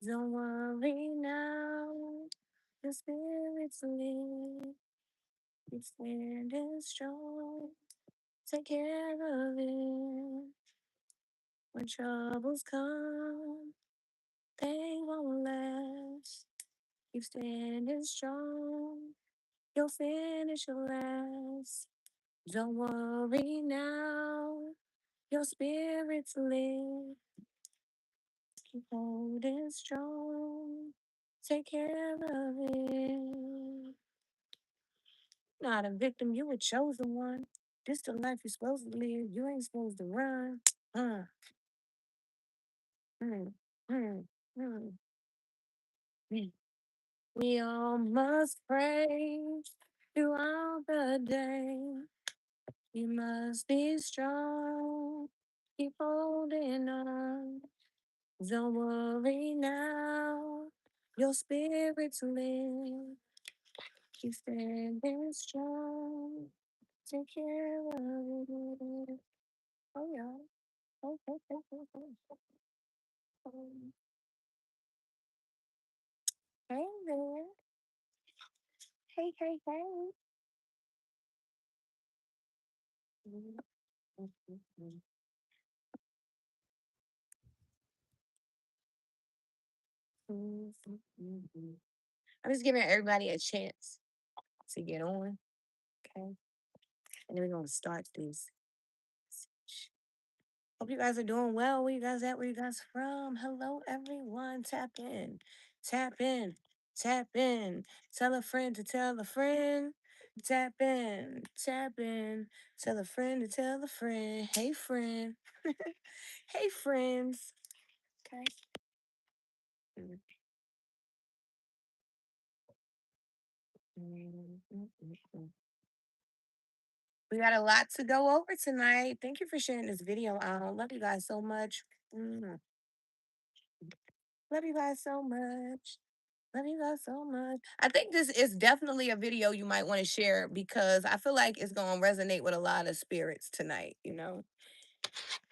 Don't worry now. The spirit's lit. Keep standing strong. Take care of it. When troubles come, they won't last. Keep standing strong. You'll finish your last. Don't worry now. Your spirit's lit. Keep holding strong. Take care of it. Not a victim, you a chosen one. This the life you're supposed to live. You ain't supposed to run. Uh, mm, mm, mm, mm. We all must pray throughout the day. You must be strong. Keep holding on. Don't worry now. Your spirit's lit. Keep standing strong. Take care of it. Oh, yeah. Oh, oh, oh, oh, oh, oh. Hey there. Hey, hey, hey. Mm, mm, mm, mm, mm, mm, mm, mm. I'm just giving everybody a chance to get on. Okay. And then we're going to start this. Hope you guys are doing well. Where you guys at? Where you guys from? Hello, everyone. Tap in. Tap in. Tap in. Tell a friend to tell a friend. Tap in. Tap in. Tell a friend to tell a friend. Hey, friend. Hey, friends. Okay. Mm, mm, mm, mm, mm. We got a lot to go over tonight. Thank you for sharing this video out. Love you guys so much. Mm, love you guys so much. Love you guys so much. I think this is definitely a video you might want to share because I feel like it's going to resonate with a lot of spirits tonight.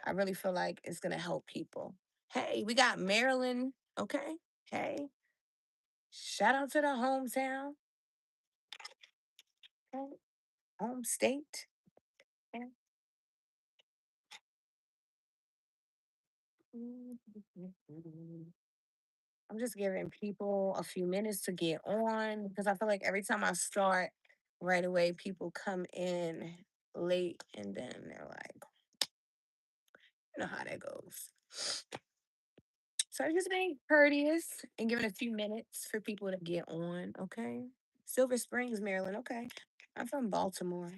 I really feel like it's going to help people. Hey, we got Maryland. Okay. Hey, shout out to the hometown, okay? Home state. Okay? I'm just giving people a few minutes to get on because I feel like every time I start right away, people come in late and then they're like, you know how that goes. So I'm just being courteous and giving a few minutes for people to get on, okay? Silver Springs, Maryland, okay. I'm from Baltimore.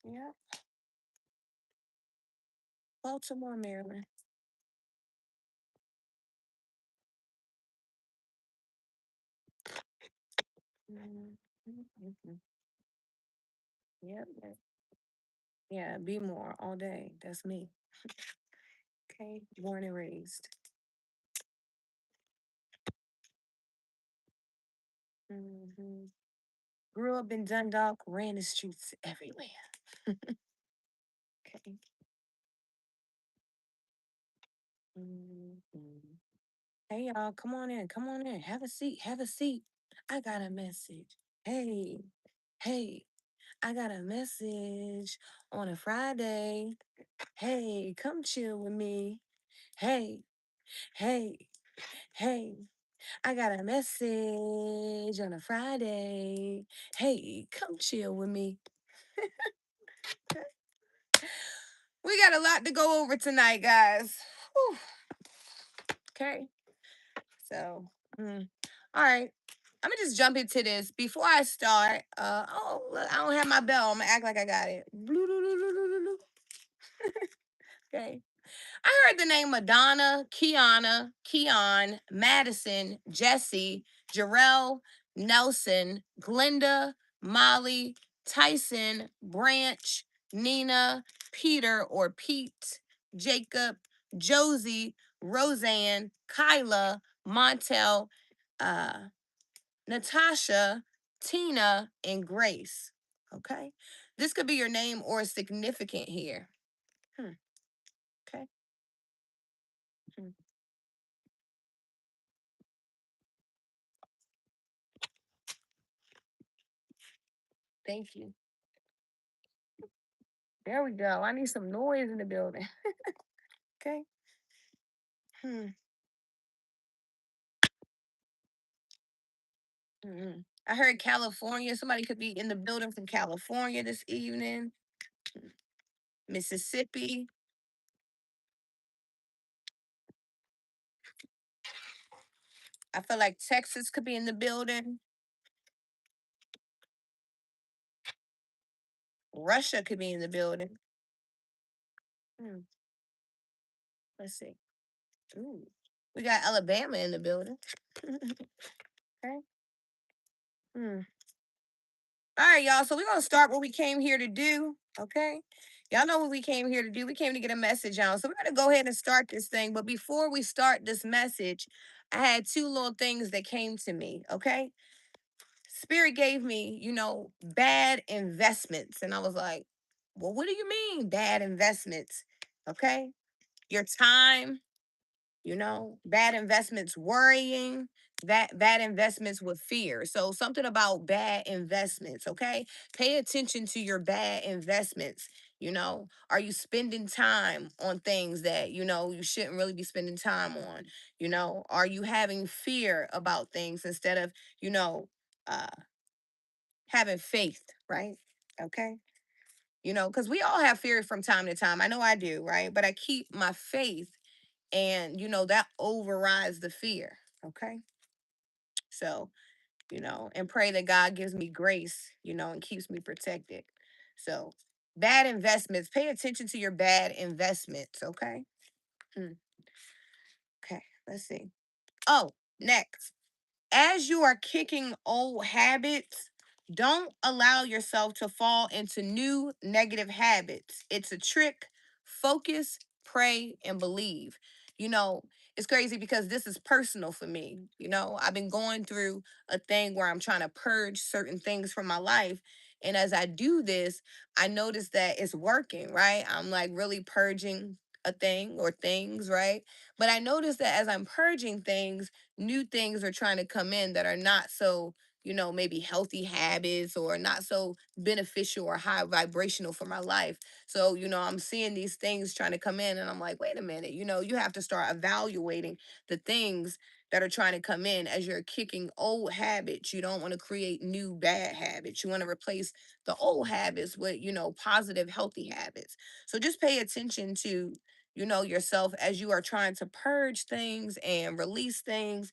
Yeah, Baltimore, Maryland. Mhm, mhm. Yep, yeah, be more all day. That's me. Okay, born and raised. Hmm. Grew up in Dundalk, ran the streets everywhere. Okay. Mhm. Hey y'all, come on in, come on in. Have a seat, have a seat. I got a message. Hey, hey, I got a message on a Friday. Hey, come chill with me. Hey, hey, hey, I got a message on a Friday. Hey, come chill with me. We got a lot to go over tonight, guys. Whew. Okay. So, all right. I'm gonna just jump into this before I start. Oh, look, I don't have my bell. I'm gonna act like I got it. Okay. I heard the name Madonna, Kiana, Keon, Madison, Jesse, Jarrell, Nelson, Glenda, Molly, Tyson, Branch, Nina, Peter or Pete, Jacob, Josie, Roseanne, Kyla, Montel, uh, Natasha, Tina, and Grace. Okay. This could be your name or significant here. Hmm. Okay. Mm, thank you. There we go. I need some noise in the building. Okay. Hmm. I heard California. Somebody could be in the building from California this evening. Mississippi. I feel like Texas could be in the building. Russia could be in the building. Hmm. Let's see. Ooh. We got Alabama in the building. Okay. Hmm. All right, y'all. So we're gonna start what we came here to do. Okay. Y'all know what we came here to do. We came to get a message on. So we're gonna go ahead and start this thing. But before we start this message, I had two little things that came to me. Okay. Spirit gave me, bad investments. And I was like, well, what do you mean bad investments? Okay. Your time, bad investments worrying, bad investments with fear. So something about bad investments, okay? Pay attention to your bad investments. Are you spending time on things that you shouldn't really be spending time on? Are you having fear about things instead of uh having faith, right? Okay. Because we all have fear from time to time. I know I do, right? But I keep my faith, and that overrides the fear. Okay. So, and pray that God gives me grace, and keeps me protected. So, bad investments, pay attention to your bad investments. Okay. Hmm. Okay. Let's see. Oh, next. As you are kicking old habits, don't allow yourself to fall into new negative habits. It's a trick. Focus, pray, and believe. You know, it's crazy because this is personal for me. I've been going through a thing where I'm trying to purge certain things from my life. And as I do this, I notice that it's working, right? I'm like really purging a thing or things, right? But I notice that as I'm purging things, new things are trying to come in that are not so, maybe healthy habits or not so beneficial or high vibrational for my life. So, I'm seeing these things trying to come in, and I'm like, wait a minute, you have to start evaluating the things that are trying to come in as you're kicking old habits. You don't want to create new bad habits. You want to replace the old habits with, positive, healthy habits. So just pay attention to yourself as you are trying to purge things and release things,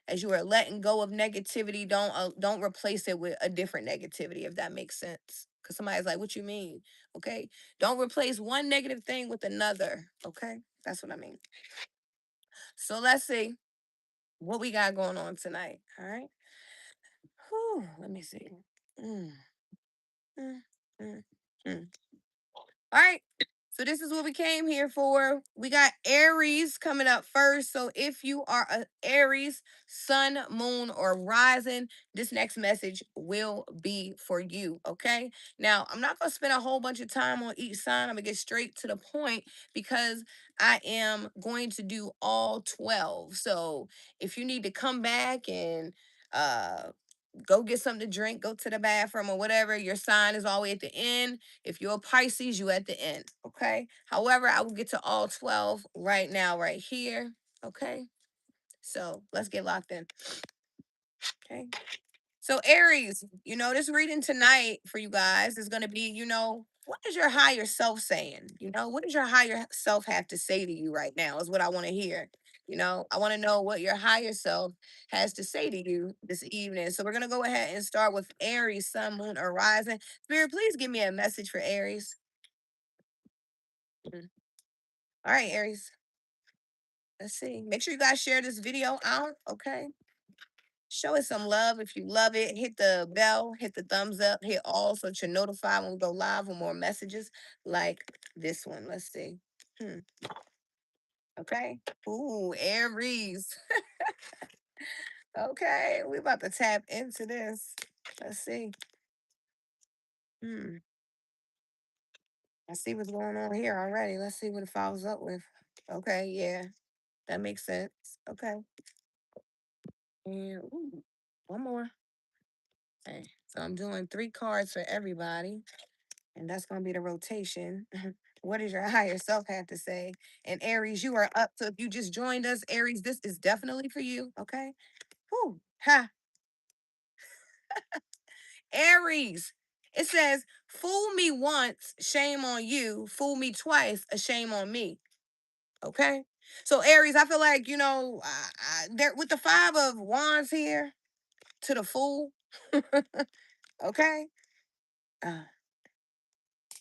as you are letting go of negativity. Don't replace it with a different negativity, if that makes sense, because somebody's like, what you mean? Okay. Don't replace one negative thing with another. Okay. That's what I mean. So let's see what we got going on tonight. All right. Whew, let me see. Mm, mm, mm, mm. All right. So this is what we came here for. We got Aries coming up first. So if you are a Aries, sun, moon, or rising, this next message will be for you. Okay. Now, I'm not going to spend a whole bunch of time on each sign. I'm going to get straight to the point because I am going to do all 12. So if you need to come back and go get something to drink, go to the bathroom or whatever, your sign is always at the end. If you're a Pisces, you at the end. Okay. However, I will get to all 12 right now, right here. Okay. So let's get locked in. Okay. So Aries, this reading tonight for you guys is going to be, what is your higher self saying? What does your higher self have to say to you right now is what I want to hear. I want to know what your higher self has to say to you this evening. So we're going to go ahead and start with Aries, sun, moon, or rising. Spirit, please give me a message for Aries. Mm. All right, Aries. Let's see. Make sure you guys share this video out. Okay. Show it some love if you love it. Hit the bell, hit the thumbs up, hit all so that you're notified when we go live with more messages like this one. Let's see. Hmm. Okay. Ooh, Aries. Okay, we about to tap into this. Let's see. Hmm. I see what's going on here already. Let's see what it follows up with. Okay, yeah, that makes sense. Okay. And ooh, one more. Okay. So I'm doing three cards for everybody, and that's gonna be the rotation. What does your higher self have to say? And Aries, you are up. So if you just joined us, Aries, this is definitely for you. Okay. Whew. Ha. Aries. It says, fool me once, shame on you. Fool me twice, a shame on me. Okay. So Aries, I feel like, there with the five of wands here to the fool. Okay. Uh,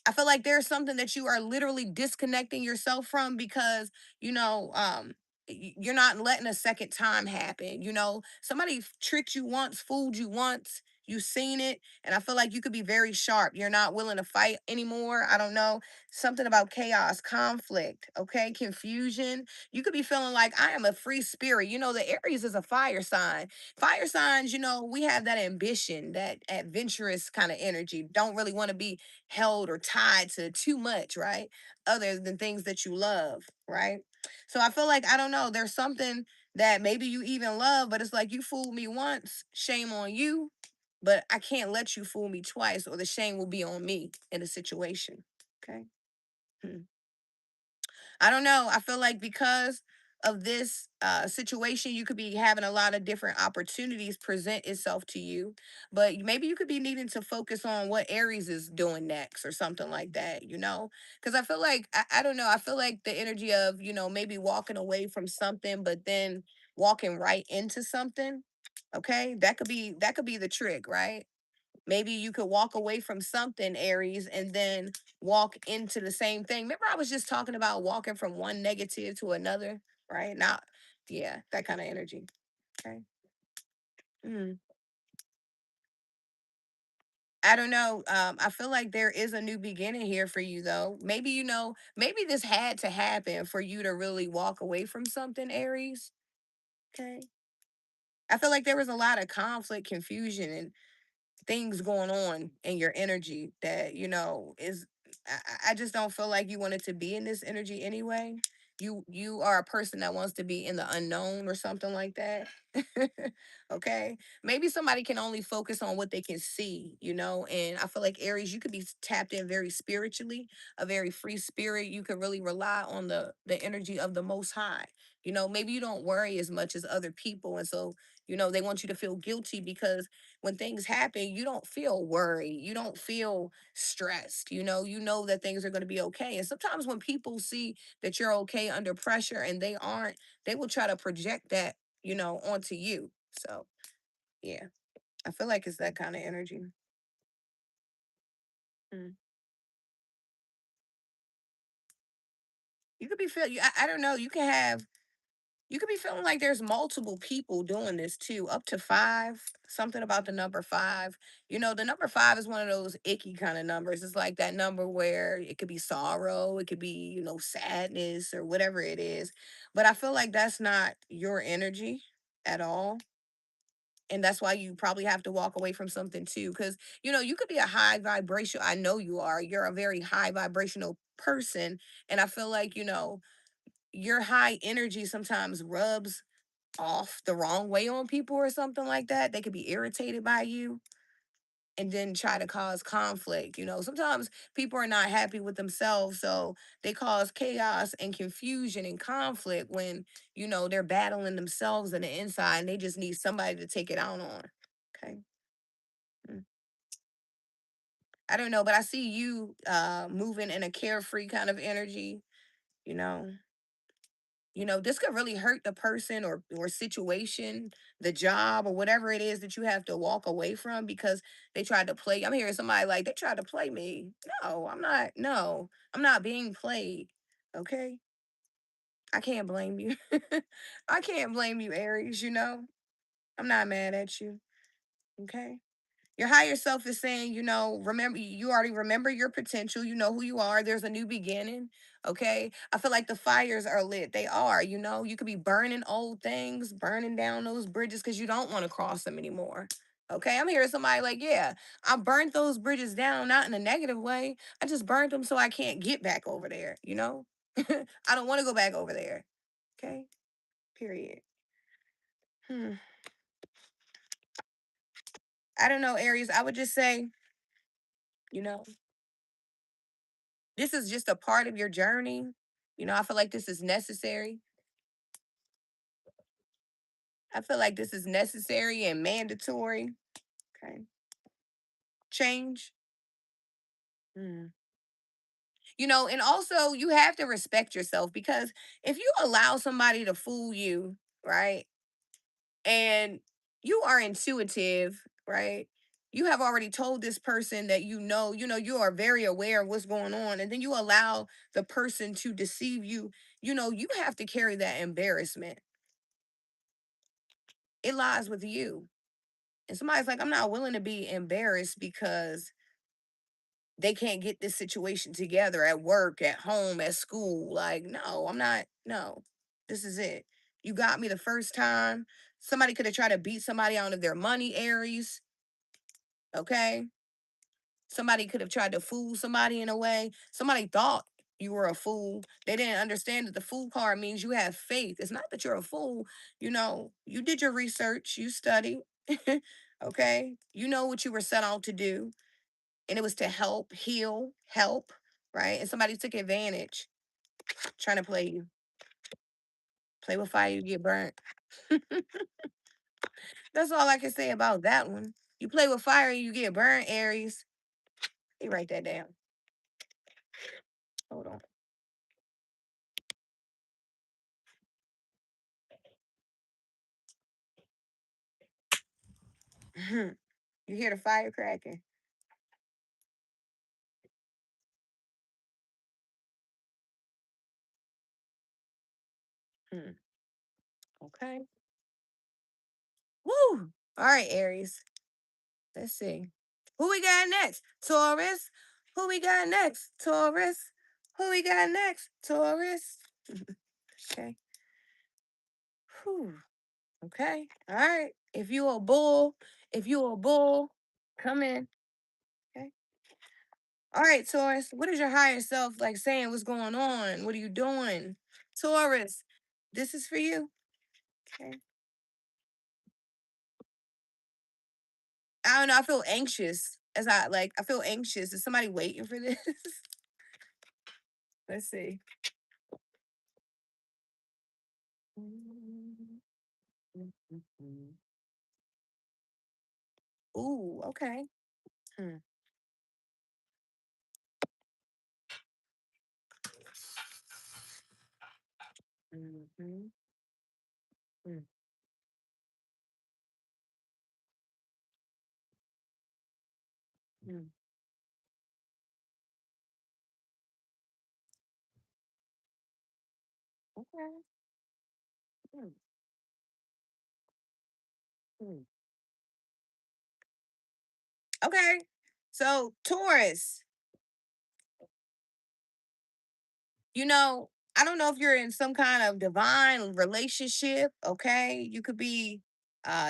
I feel like there's something that you are literally disconnecting yourself from because, you're not letting a second time happen. Somebody tricked you once, fooled you once, you seen it. And I feel like you could be very sharp. You're not willing to fight anymore. I don't know. Something about chaos, conflict, okay, confusion. You could be feeling like I am a free spirit. The Aries is a fire sign. Fire signs, we have that ambition, that adventurous kind of energy. Don't really want to be held or tied to too much, right? Other than things that you love, right? So I feel like, I don't know, there's something that maybe you even love, but it's like you fooled me once, shame on you, but I can't let you fool me twice, or the shame will be on me in a situation. Okay. Hmm. I don't know. I feel like because of this situation, you could be having a lot of different opportunities present itself to you, but maybe you could be needing to focus on what Aries is doing next or something like that, Because I feel like, I don't know, I feel like the energy of, maybe walking away from something, but then walking right into something. Okay. That could be the trick, right? Maybe you could walk away from something, Aries, and then walk into the same thing. Remember, I was just talking about walking from one negative to another, right? Not, yeah, that kind of energy. Okay. Mm. I don't know. I feel like there is a new beginning here for you, though. Maybe, maybe this had to happen for you to really walk away from something, Aries. Okay. I feel like there was a lot of conflict, confusion, and things going on in your energy that is I just don't feel like you wanted to be in this energy anyway. You are a person that wants to be in the unknown or something like that. Okay, maybe somebody can only focus on what they can see, and I feel like Aries, you could be tapped in very spiritually, a very free spirit. You could really rely on the energy of the most high. Maybe you don't worry as much as other people, and so they want you to feel guilty because when things happen, you don't feel worried. You don't feel stressed. You know that things are going to be okay. And sometimes when people see that you're okay under pressure and they aren't, they will try to project that, onto you. So, yeah, I feel like it's that kind of energy. Mm. You could be feel. I don't know. You could be feeling like there's multiple people doing this too, up to five, something about the number five. The number five is one of those icky kind of numbers. It's like that number where it could be sorrow, it could be, sadness or whatever it is. But I feel like that's not your energy at all. And that's why you probably have to walk away from something too. Because, you could be a high vibration. I know you are. You're a very high vibrational person. And I feel like, your high energy sometimes rubs off the wrong way on people or something like that. They could be irritated by you and then try to cause conflict. Sometimes people are not happy with themselves, so they cause chaos and confusion and conflict when, they're battling themselves on the inside and they just need somebody to take it out on. Okay. Mm. I don't know, but I see you moving in a carefree kind of energy, you know. This could really hurt the person or situation, the job or whatever it is that you have to walk away from because they tried to play. I'm hearing somebody like they tried to play me. No, I'm not. No, I'm not being played. Okay. I can't blame you. I can't blame you, Aries, I'm not mad at you. Okay. Your higher self is saying, remember, you already remember your potential. You know who you are. There's a new beginning. Okay. I feel like the fires are lit. They are, you could be burning old things, burning down those bridges because you don't want to cross them anymore. Okay. I'm hearing somebody like, yeah, I burnt those bridges down, not in a negative way. I just burnt them so I can't get back over there, I don't want to go back over there. Okay. Period. Hmm. I don't know, Aries. I would just say, you know, this is just a part of your journey. I feel like this is necessary. I feel like this is necessary and mandatory. Okay. Change. Hmm. And also you have to respect yourself because if you allow somebody to fool you, right? And you are intuitive, right? You have already told this person that you are very aware of what's going on, and then you allow the person to deceive you. You have to carry that embarrassment. It lies with you. And somebody's like, I'm not willing to be embarrassed because they can't get this situation together at work, at home, at school. Like, no, I'm not. No, this is it. You got me the first time. Somebody could have tried to beat somebody out of their money, Aries. Okay. Somebody could have tried to fool somebody in a way. Somebody thought you were a fool. They didn't understand that the fool card means you have faith. It's not that you're a fool. You did your research, you studied. Okay. You know what you were set out to do. And it was to help, heal, help, right? And somebody took advantage trying to play you. Play with fire, you get burnt. That's all I can say about that one. You play with fire, you get burnt, Aries. Let me write that down. Hold on. You hear the fire cracking. Hmm. Okay. Woo! All right, Aries. Let's see. Who we got next? Taurus. Who we got next? Taurus. Who we got next? Taurus. Okay. Whew. Okay. All right. If you a bull, come in. Okay. All right, Taurus. What is your higher self like saying? What's going on? What are you doing? Taurus, this is for you. Okay. I don't know. I feel anxious I feel anxious. Is somebody waiting for this? Let's see. Ooh, okay. Hmm. Mhm, mm, mm. Okay. Mm, mm. Okay. So, Taurus, you know, I don't know if you're in some kind of divine relationship, okay? You could be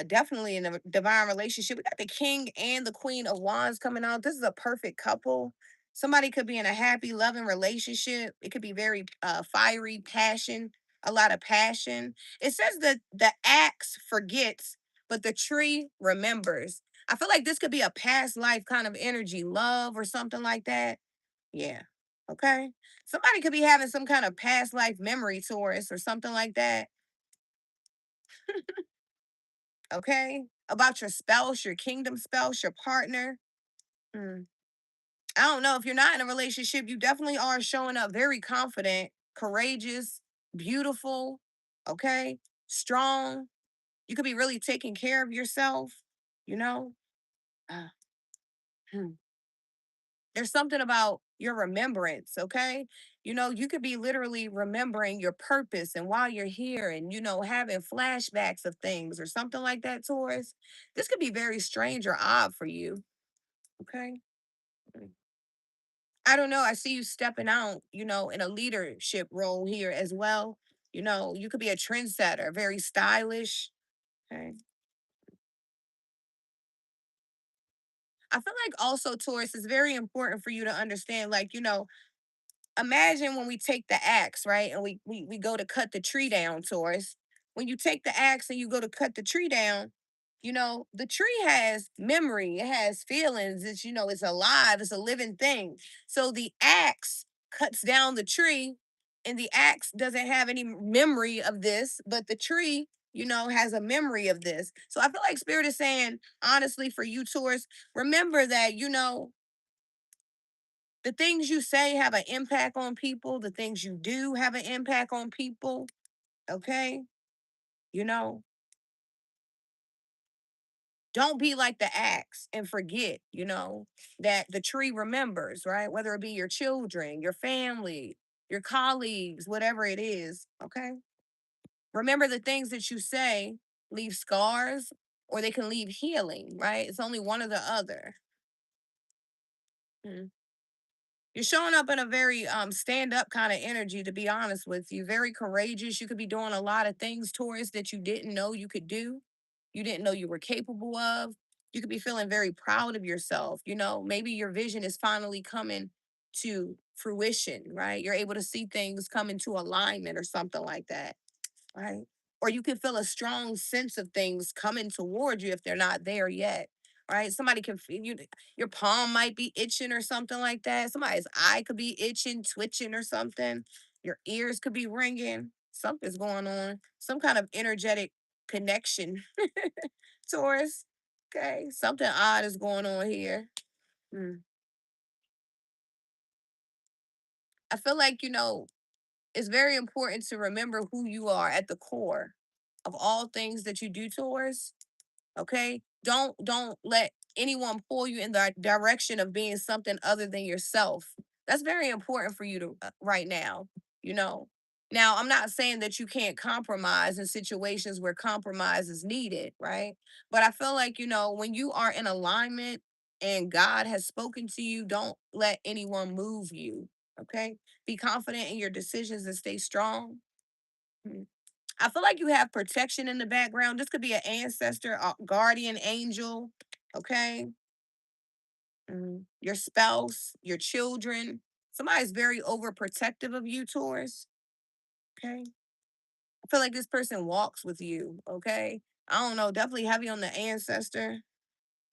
definitely in a divine relationship. We got the king and the queen of wands coming out. This is a perfect couple. Somebody could be in a happy, loving relationship. It could be very fiery, passion, a lot of passion. It says that the axe forgets, but the tree remembers. I feel like this could be a past life kind of energy, love or something like that. Yeah. Okay. Somebody could be having some kind of past life memory Taurus or something like that. Okay. About your spouse, your kingdom spouse, your partner. Hmm. I don't know. If you're not in a relationship, you definitely are showing up very confident, courageous, beautiful. Okay. Strong. You could be really taking care of yourself, you know? Uh, hmm. There's something about your remembrance, okay? You could be literally remembering your purpose and why you're here and, having flashbacks of things or something like that, Taurus. This could be very strange or odd for you, okay? Mm. I don't know. I see you stepping out, in a leadership role here as well. You could be a trendsetter, very stylish. Okay. I feel like also, Taurus, is very important for you to understand, like, imagine when we take the axe, right? And we go to cut the tree down, Taurus. When you take the axe and you go to cut the tree down, the tree has memory, it has feelings, it's alive, it's a living thing. So the axe cuts down the tree, and the axe doesn't have any memory of this, but the tree, has a memory of this. So I feel like Spirit is saying, honestly, for you, Taurus, remember that, the things you say have an impact on people, the things you do have an impact on people. Okay. You know, don't be like the axe and forget, that the tree remembers, right? Whether it be your children, your family, your colleagues, whatever it is. Okay. Remember, the things that you say leave scars or they can leave healing, right? It's only one or the other. Mm. You're showing up in a very stand up kind of energy, to be honest with you. Very courageous. You could be doing a lot of things, Taurus, that you didn't know you could do. You didn't know you were capable of. You could be feeling very proud of yourself. Maybe your vision is finally coming to fruition, right? You're able to see things come into alignment or something like that, right? Or you can feel a strong sense of things coming toward you if they're not there yet, right? Somebody can feel you, your palm might be itching or something like that. Somebody's eye could be itching, twitching or something. Your ears could be ringing. Something's going on. Some kind of energetic connection, Taurus. Okay, something odd is going on here. Hmm. I feel like, it's very important to remember who you are at the core of all things that you do, Taurus. Okay, don't let anyone pull you in the direction of being something other than yourself. That's very important for you to right now. you know Now, I'm not saying that you can't compromise in situations where compromise is needed, right? But I feel like, when you are in alignment and God has spoken to you, don't let anyone move you. Okay, be confident in your decisions and stay strong. Mm. I feel like you have protection in the background. This could be an ancestor, a guardian angel, okay? Your spouse, your children. Somebody's very overprotective of you, Taurus, okay? I feel like this person walks with you, okay? I don't know, definitely heavy on the ancestor,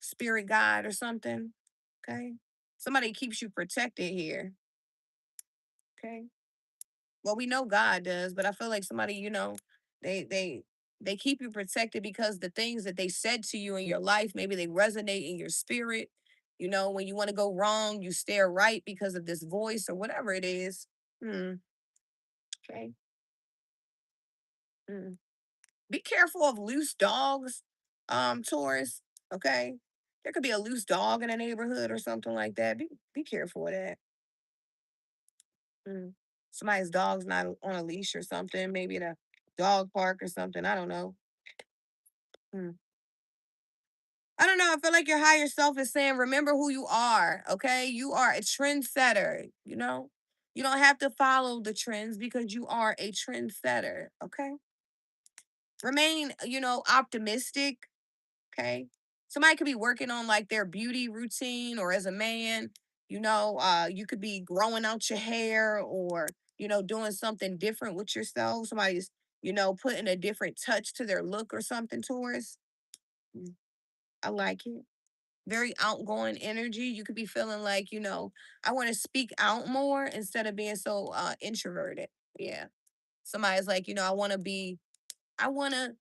spirit guide or something, okay? Somebody keeps you protected here, okay? Well, we know God does, but I feel like somebody, they they they keep you protected because the things that they said to you in your life, maybe they resonate in your spirit. When you want to go wrong, you stare right because of this voice or whatever it is. Hmm. Okay. Hmm. Be careful of loose dogs, Taurus. Okay. There could be a loose dog in a neighborhood or something like that. Be careful of that. Mm. Somebody's dog's not on a leash or something, maybe at a dog park or something. I don't know. Mm. I don't know. I feel like your higher self is saying, remember who you are. Okay. You are a trendsetter. You don't have to follow the trends because you are a trendsetter. Okay. Remain, optimistic. Okay. Somebody could be working on like their beauty routine, or as a man, you could be growing out your hair, or, doing something different with yourself. Somebody's, putting a different touch to their look or something, Taurus. Mm, I like it. Very outgoing energy. You could be feeling like, I want to speak out more instead of being so introverted. Yeah. Somebody's like, I want to, I want to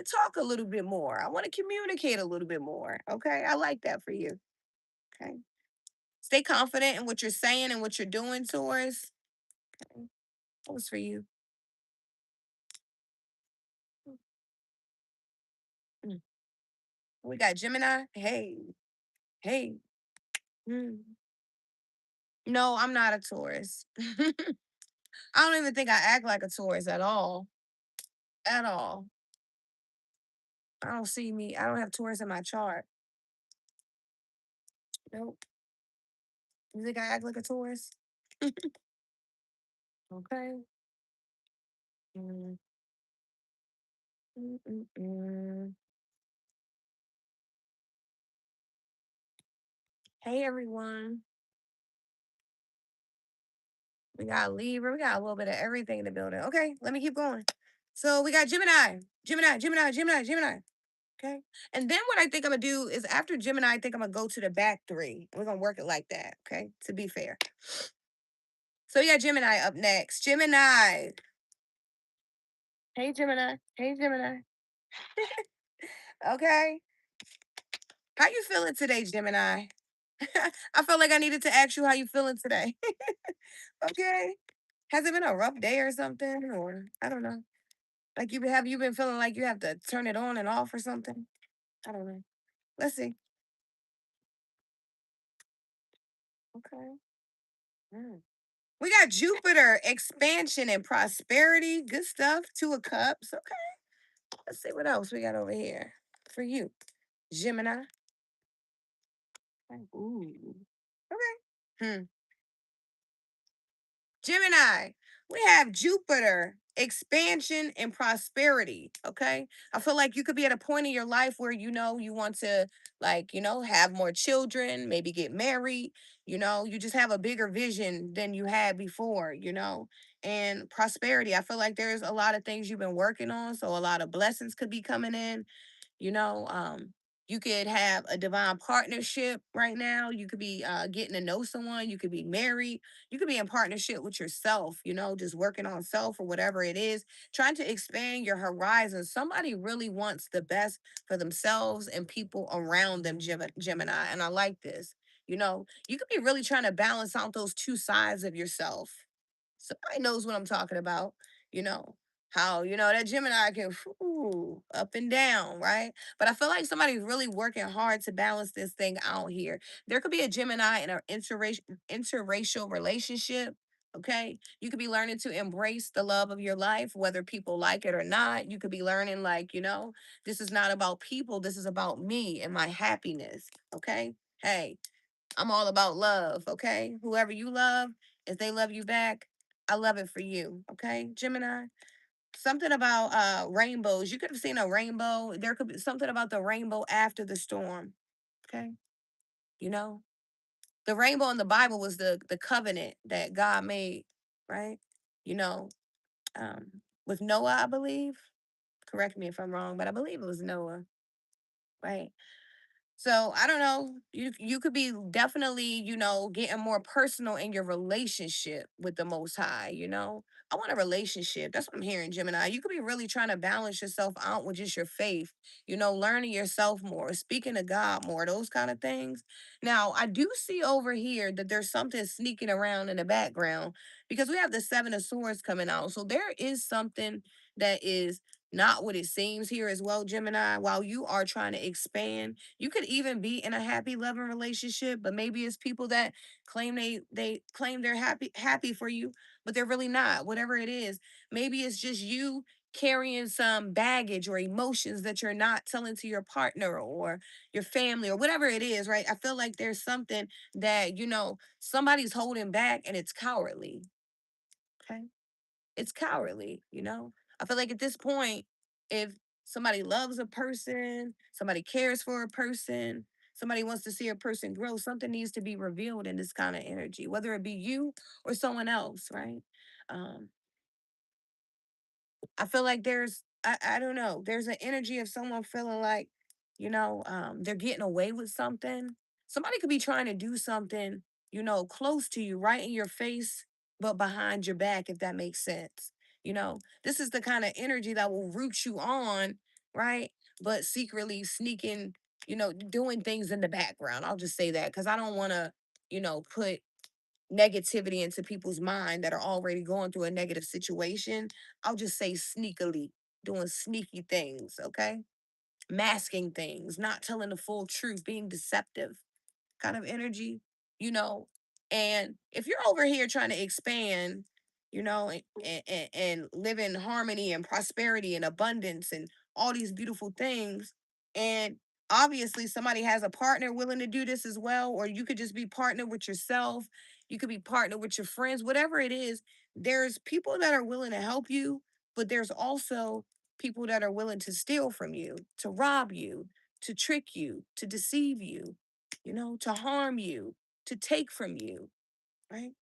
talk a little bit more. I want to communicate a little bit more. Okay. I like that for you. Okay. Stay confident in what you're saying and what you're doing, Taurus. Okay. That was for you. Mm. We got Gemini. Hey, hey. Mm. No, I'm not a Taurus. I don't even think I act like a Taurus at all. At all. I don't see me. I don't have Taurus in my chart. Nope. You think I act like a Taurus? Okay. Mm, mm, mm, mm. Hey, everyone. We got Libra. We got a little bit of everything in the building. Okay, let me keep going. So we got Gemini, Gemini, Gemini, Gemini, Gemini. Okay. And then what I think I'm gonna do is after Gemini, I think I'm gonna go to the back three. We're gonna work it like that. Okay. To be fair. So yeah, Gemini up next. Gemini. Hey Gemini. Hey Gemini. Okay. How you feeling today, Gemini? I felt like I needed to ask you how you feeling today. Okay. Has it been a rough day or something? Or I don't know. Like you been feeling like you have to turn it on and off or something? I don't know. Let's see. Okay. Mm. We got Jupiter, expansion and prosperity. Good stuff. Two of cups. Okay. Let's see what else we got over here for you. Gemini. Ooh. Okay. Hmm. Gemini, we have Jupiter, expansion and prosperity. Okay. I feel like you could be at a point in your life where you want to, like, have more children, maybe get married. You just have a bigger vision than you had before. And prosperity. I feel like there's a lot of things you've been working on. So a lot of blessings could be coming in. you know um you could have a divine partnership right now. You could be getting to know someone. You could be married. You could be in partnership with yourself, just working on self or whatever it is, trying to expand your horizons. Somebody really wants the best for themselves and people around them, Gemini, and I like this. You could be really trying to balance out those two sides of yourself. Somebody knows what I'm talking about. You know how that Gemini can up and down, right? But I feel like somebody's really working hard to balance this thing out here. There could be a Gemini in an interracial relationship. Okay, you could be learning to embrace the love of your life, whether people like it or not. You could be learning, like, this is not about people. This is about me and my happiness. Okay, hey, I'm all about love, okay? Whoever you love, if they love you back, I love it for you, okay, Gemini? Something about rainbows. You could have seen a rainbow. There could be something about the rainbow after the storm, okay? You know, the rainbow in the Bible was the covenant that God made, right? You know, um, with Noah, I believe. Correct me if I'm wrong, but I believe it was Noah, right? So I don't know. You could be definitely, getting more personal in your relationship with the Most High. I want a relationship. That's what I'm hearing, Gemini. You could be really trying to balance yourself out with just your faith, learning yourself more, speaking to God more, those kind of things. Now, I do see over here that there's something sneaking around in the background because we have the Seven of Swords coming out. So there is something that is not what it seems here as well, Gemini. While you are trying to expand, you could even be in a happy, loving relationship, but maybe it's people that claim they claim they're happy for you, but they're really not. Whatever it is, maybe it's just you carrying some baggage or emotions that you're not telling to your partner or your family or whatever it is, right? I feel like there's something that somebody's holding back and it's cowardly. Okay, it's cowardly. I feel like at this point, if somebody loves a person, somebody cares for a person, somebody wants to see a person grow, something needs to be revealed in this kind of energy, whether it be you or someone else, right? Um, I feel like I don't know, there's an energy of someone feeling like, they're getting away with something. Somebody could be trying to do something, close to you, right in your face, but behind your back, if that makes sense. This is the kind of energy that will root you on, right? But secretly sneaking, doing things in the background. I'll just say that because I don't want to, put negativity into people's mind that are already going through a negative situation. I'll just say sneakily doing sneaky things, okay? Masking things, not telling the full truth, being deceptive kind of energy, you know. And if you're over here trying to expand, and live in harmony and prosperity and abundance and all these beautiful things, and obviously somebody has a partner willing to do this as well, or you could just be partnered with yourself, you could be partnered with your friends, whatever it is, there's people that are willing to help you, but there's also people that are willing to steal from you, to rob you, to trick you, to deceive you, to harm you, to take from you, right?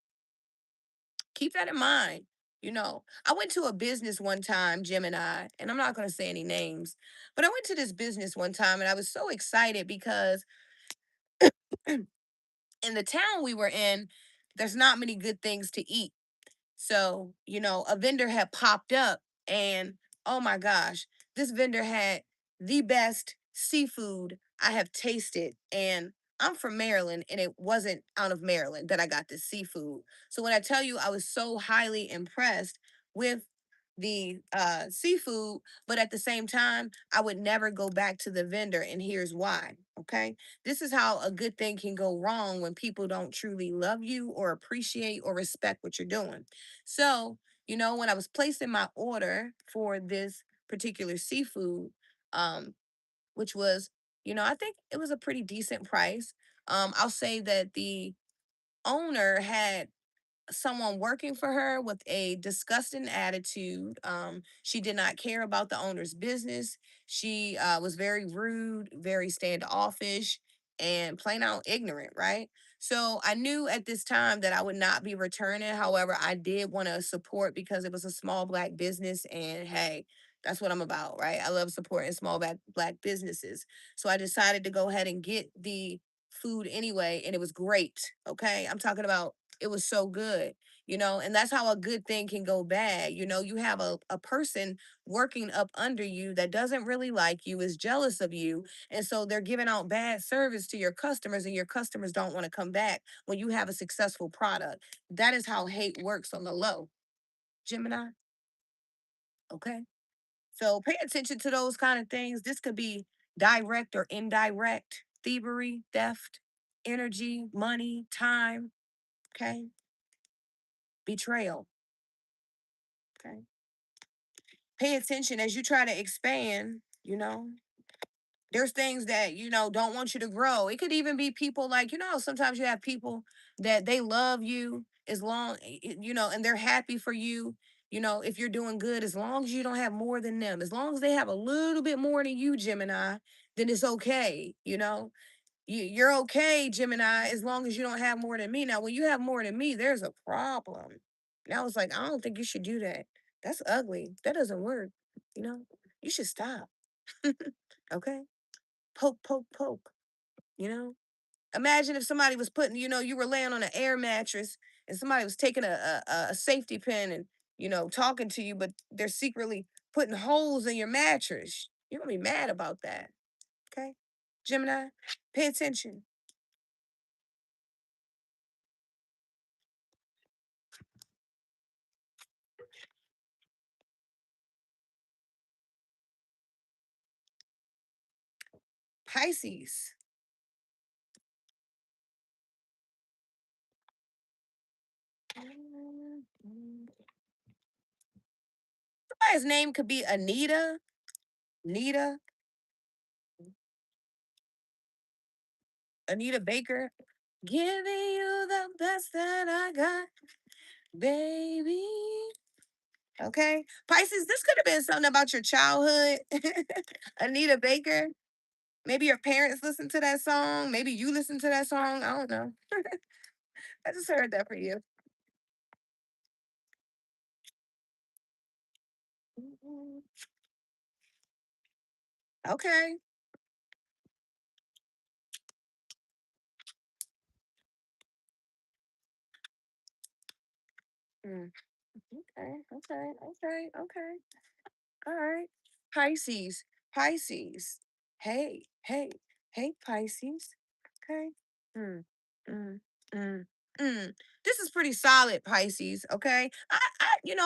Keep that in mind. I went to a business one time, Gemini, and I'm not going to say any names, but I went to this business one time and I was so excited because in the town we were in, there's not many good things to eat. So, a vendor had popped up and oh my gosh, this vendor had the best seafood I have tasted. And I'm from Maryland and it wasn't out of Maryland that I got this seafood. So when I tell you I was so highly impressed with the seafood, but at the same time, I would never go back to the vendor. And here's why. Okay. This is how a good thing can go wrong when people don't truly love you or appreciate or respect what you're doing. So, when I was placing my order for this particular seafood, um, which was, I think it was a pretty decent price. I'll say that the owner had someone working for her with a disgusting attitude. She did not care about the owner's business. She was very rude, very standoffish, and plain out ignorant, right? So I knew at this time that I would not be returning. However, I did want to support because it was a small black business. And hey, that's what I'm about, right? I love supporting small black businesses. So I decided to go ahead and get the food anyway. And it was great. Okay. I'm talking about it was so good, and that's how a good thing can go bad. You have a person working up under you that doesn't really like you, is jealous of you. And so they're giving out bad service to your customers, and your customers don't want to come back when you have a successful product. That is how hate works on the low, Gemini. Okay. So pay attention to those kind of things. This could be direct or indirect thievery, theft, energy, money, time. Okay. Betrayal. Okay. Pay attention as you try to expand, there's things that, don't want you to grow. It could even be people like, sometimes you have people that they love you as long, and they're happy for you, if you're doing good, as long as you don't have more than them, as long as they have a little bit more than you, Gemini, then it's okay, you're okay, Gemini, as long as you don't have more than me. Now, when you have more than me, there's a problem. And I was like, I don't think you should do that. That's ugly. That doesn't work. You know, you should stop. Okay. Poke, poke, poke. You know, imagine if somebody was putting, you were laying on an air mattress and somebody was taking a safety pin and, talking to you, but they're secretly putting holes in your mattress. You're going to be mad about that. Okay. Gemini, pay attention. Pisces. Somebody's name could be Anita, Nita, Anita Baker. Giving you the best that I got, baby. Okay. Pisces, this could have been something about your childhood. Anita Baker. Maybe your parents listened to that song. Maybe you listened to that song. I don't know. I just heard that for you. Okay. Mm, okay. Okay. Okay. Okay. All right. Pisces. Pisces. Hey, hey, hey, Pisces. Okay. Mm, mm, mm, mm. This is pretty solid, Pisces. Okay.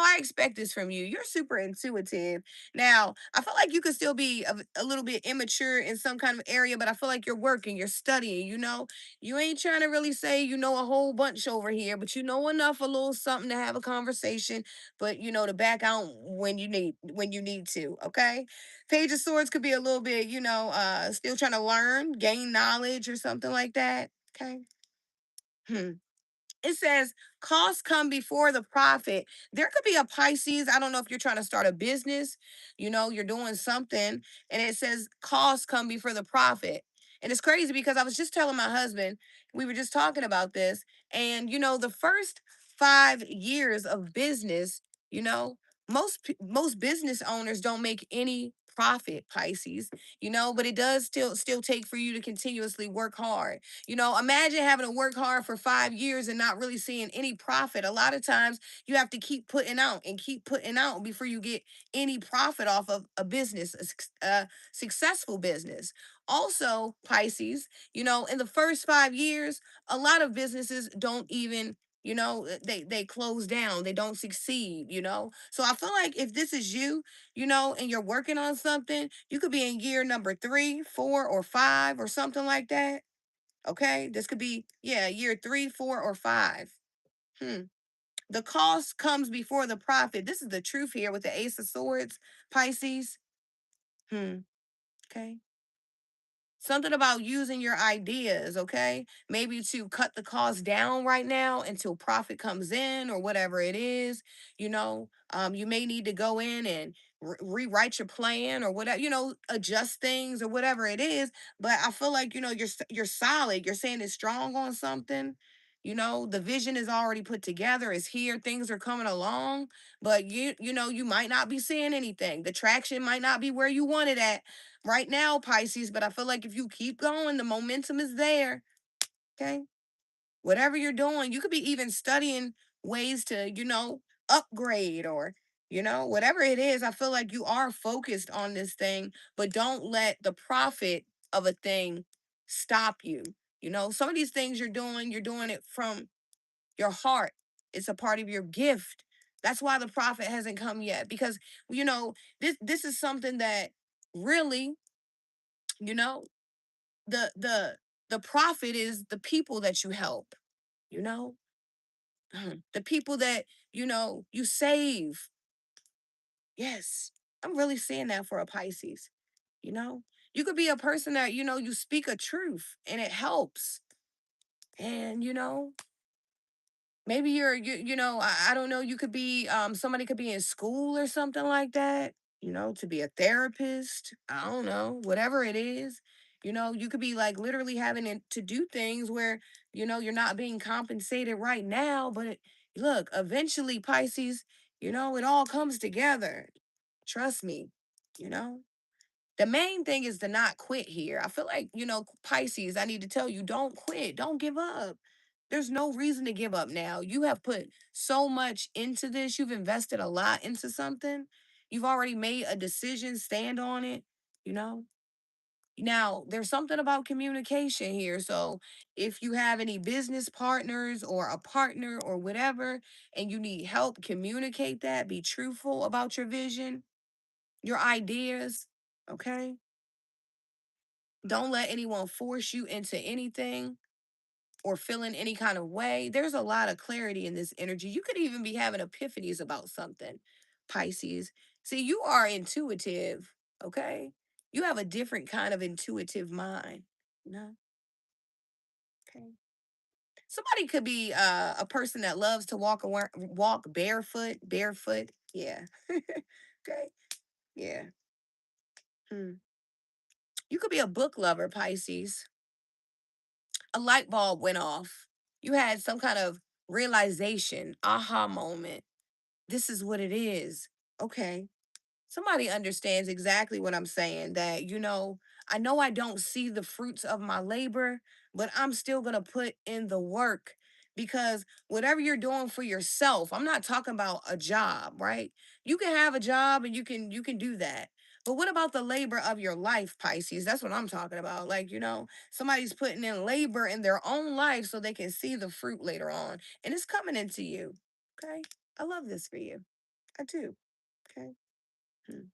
I expect this from you. You're super intuitive. Now, I feel like you could still be a little bit immature in some kind of area, but I feel like you're working, you're studying, you ain't trying to really say you know a whole bunch over here, but you know enough, a little something to have a conversation, but to back out when you need to. Okay. Page of Swords could be a little bit, still trying to learn, gain knowledge or something like that. Okay. Hmm. It says costs come before the profit. There could be a Pisces. I don't know if you're trying to start a business, you're doing something, and it says costs come before the profit. And it's crazy because I was just telling my husband, we were just talking about this, and the first 5 years of business, you know, most business owners don't make any profit, Pisces, but it does still take for you to continuously work hard. Imagine having to work hard for 5 years and not really seeing any profit. A lot of times you have to keep putting out and keep putting out before you get any profit off of a business, a successful business. Also, Pisces, in the first 5 years, a lot of businesses don't even, they close down, they don't succeed. So I feel like if this is you, and you're working on something, you could be in year number 3, 4, or 5 or something like that. Okay, this could be, yeah, year 3, 4, or 5. Hmm. The cost comes before the profit. This is the truth here with the Ace of Swords, Pisces. Hmm. Okay. Something about using your ideas, okay? Maybe to cut the cost down right now until profit comes in or whatever it is. You may need to go in and rewrite your plan or whatever, adjust things or whatever it is. But I feel like, you're solid. You're saying it's strong on something. The vision is already put together, it's here, things are coming along, but you might not be seeing anything. The traction might not be where you want it at right now, Pisces, but I feel like if you keep going, the momentum is there. Okay. Whatever you're doing, you could be even studying ways to, upgrade or, whatever it is. I feel like you are focused on this thing, but don't let the profit of a thing stop you. Some of these things you're doing it from your heart. It's a part of your gift. That's why the profit hasn't come yet because, this is something that really, you know, the profit is the people that you help, you know, the people that you save. Yes, I'm really seeing that for a Pisces. You know, you could be a person that you speak a truth and it helps, and maybe I don't know, you could be somebody could be in school or something like that, to be a therapist. I don't know, whatever it is. You could be like literally having to do things where, you're not being compensated right now, but look, eventually Pisces, it all comes together. Trust me, you know. The main thing is to not quit here. I feel like, Pisces, I need to tell you, don't quit. Don't give up. There's no reason to give up now. You have put so much into this. You've invested a lot into something. You've already made a decision, stand on it, you know? Now, there's something about communication here. So, if you have any business partners or a partner or whatever, and you need help, communicate that. Be truthful about your vision, your ideas, okay? Don't let anyone force you into anything or feeling any kind of way. There's a lot of clarity in this energy. You could even be having epiphanies about something, Pisces. See, you are intuitive, okay? You have a different kind of intuitive mind, you know? Okay. Somebody could be a person that loves to walk barefoot. Yeah. Okay. Yeah. Hmm. You could be a book lover, Pisces. A light bulb went off. You had some kind of realization, aha moment. This is what it is. Okay. Somebody understands exactly what I'm saying, that, I know I don't see the fruits of my labor, but I'm still going to put in the work because whatever you're doing for yourself, I'm not talking about a job, right? You can have a job and you can do that. But what about the labor of your life, Pisces? That's what I'm talking about. Like, somebody's putting in labor in their own life so they can see the fruit later on. And it's coming into you. Okay. I love this for you. I do. Okay. Hmm.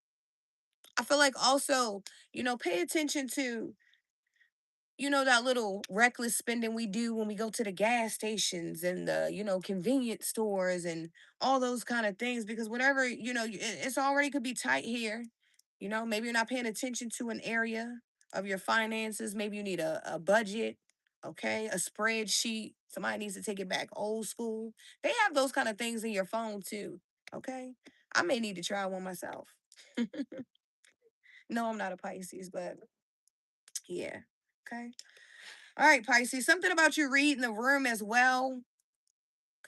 I feel like also, pay attention to, that little reckless spending we do when we go to the gas stations and the, convenience stores and all those kind of things, because whatever, it's already could be tight here. Maybe you're not paying attention to an area of your finances. Maybe you need a budget, okay, a spreadsheet. Somebody needs to take it back old school. They have those kind of things in your phone too, okay? I may need to try one myself. No, I'm not a Pisces, but yeah. Okay. All right, Pisces. Something about you reading the room as well.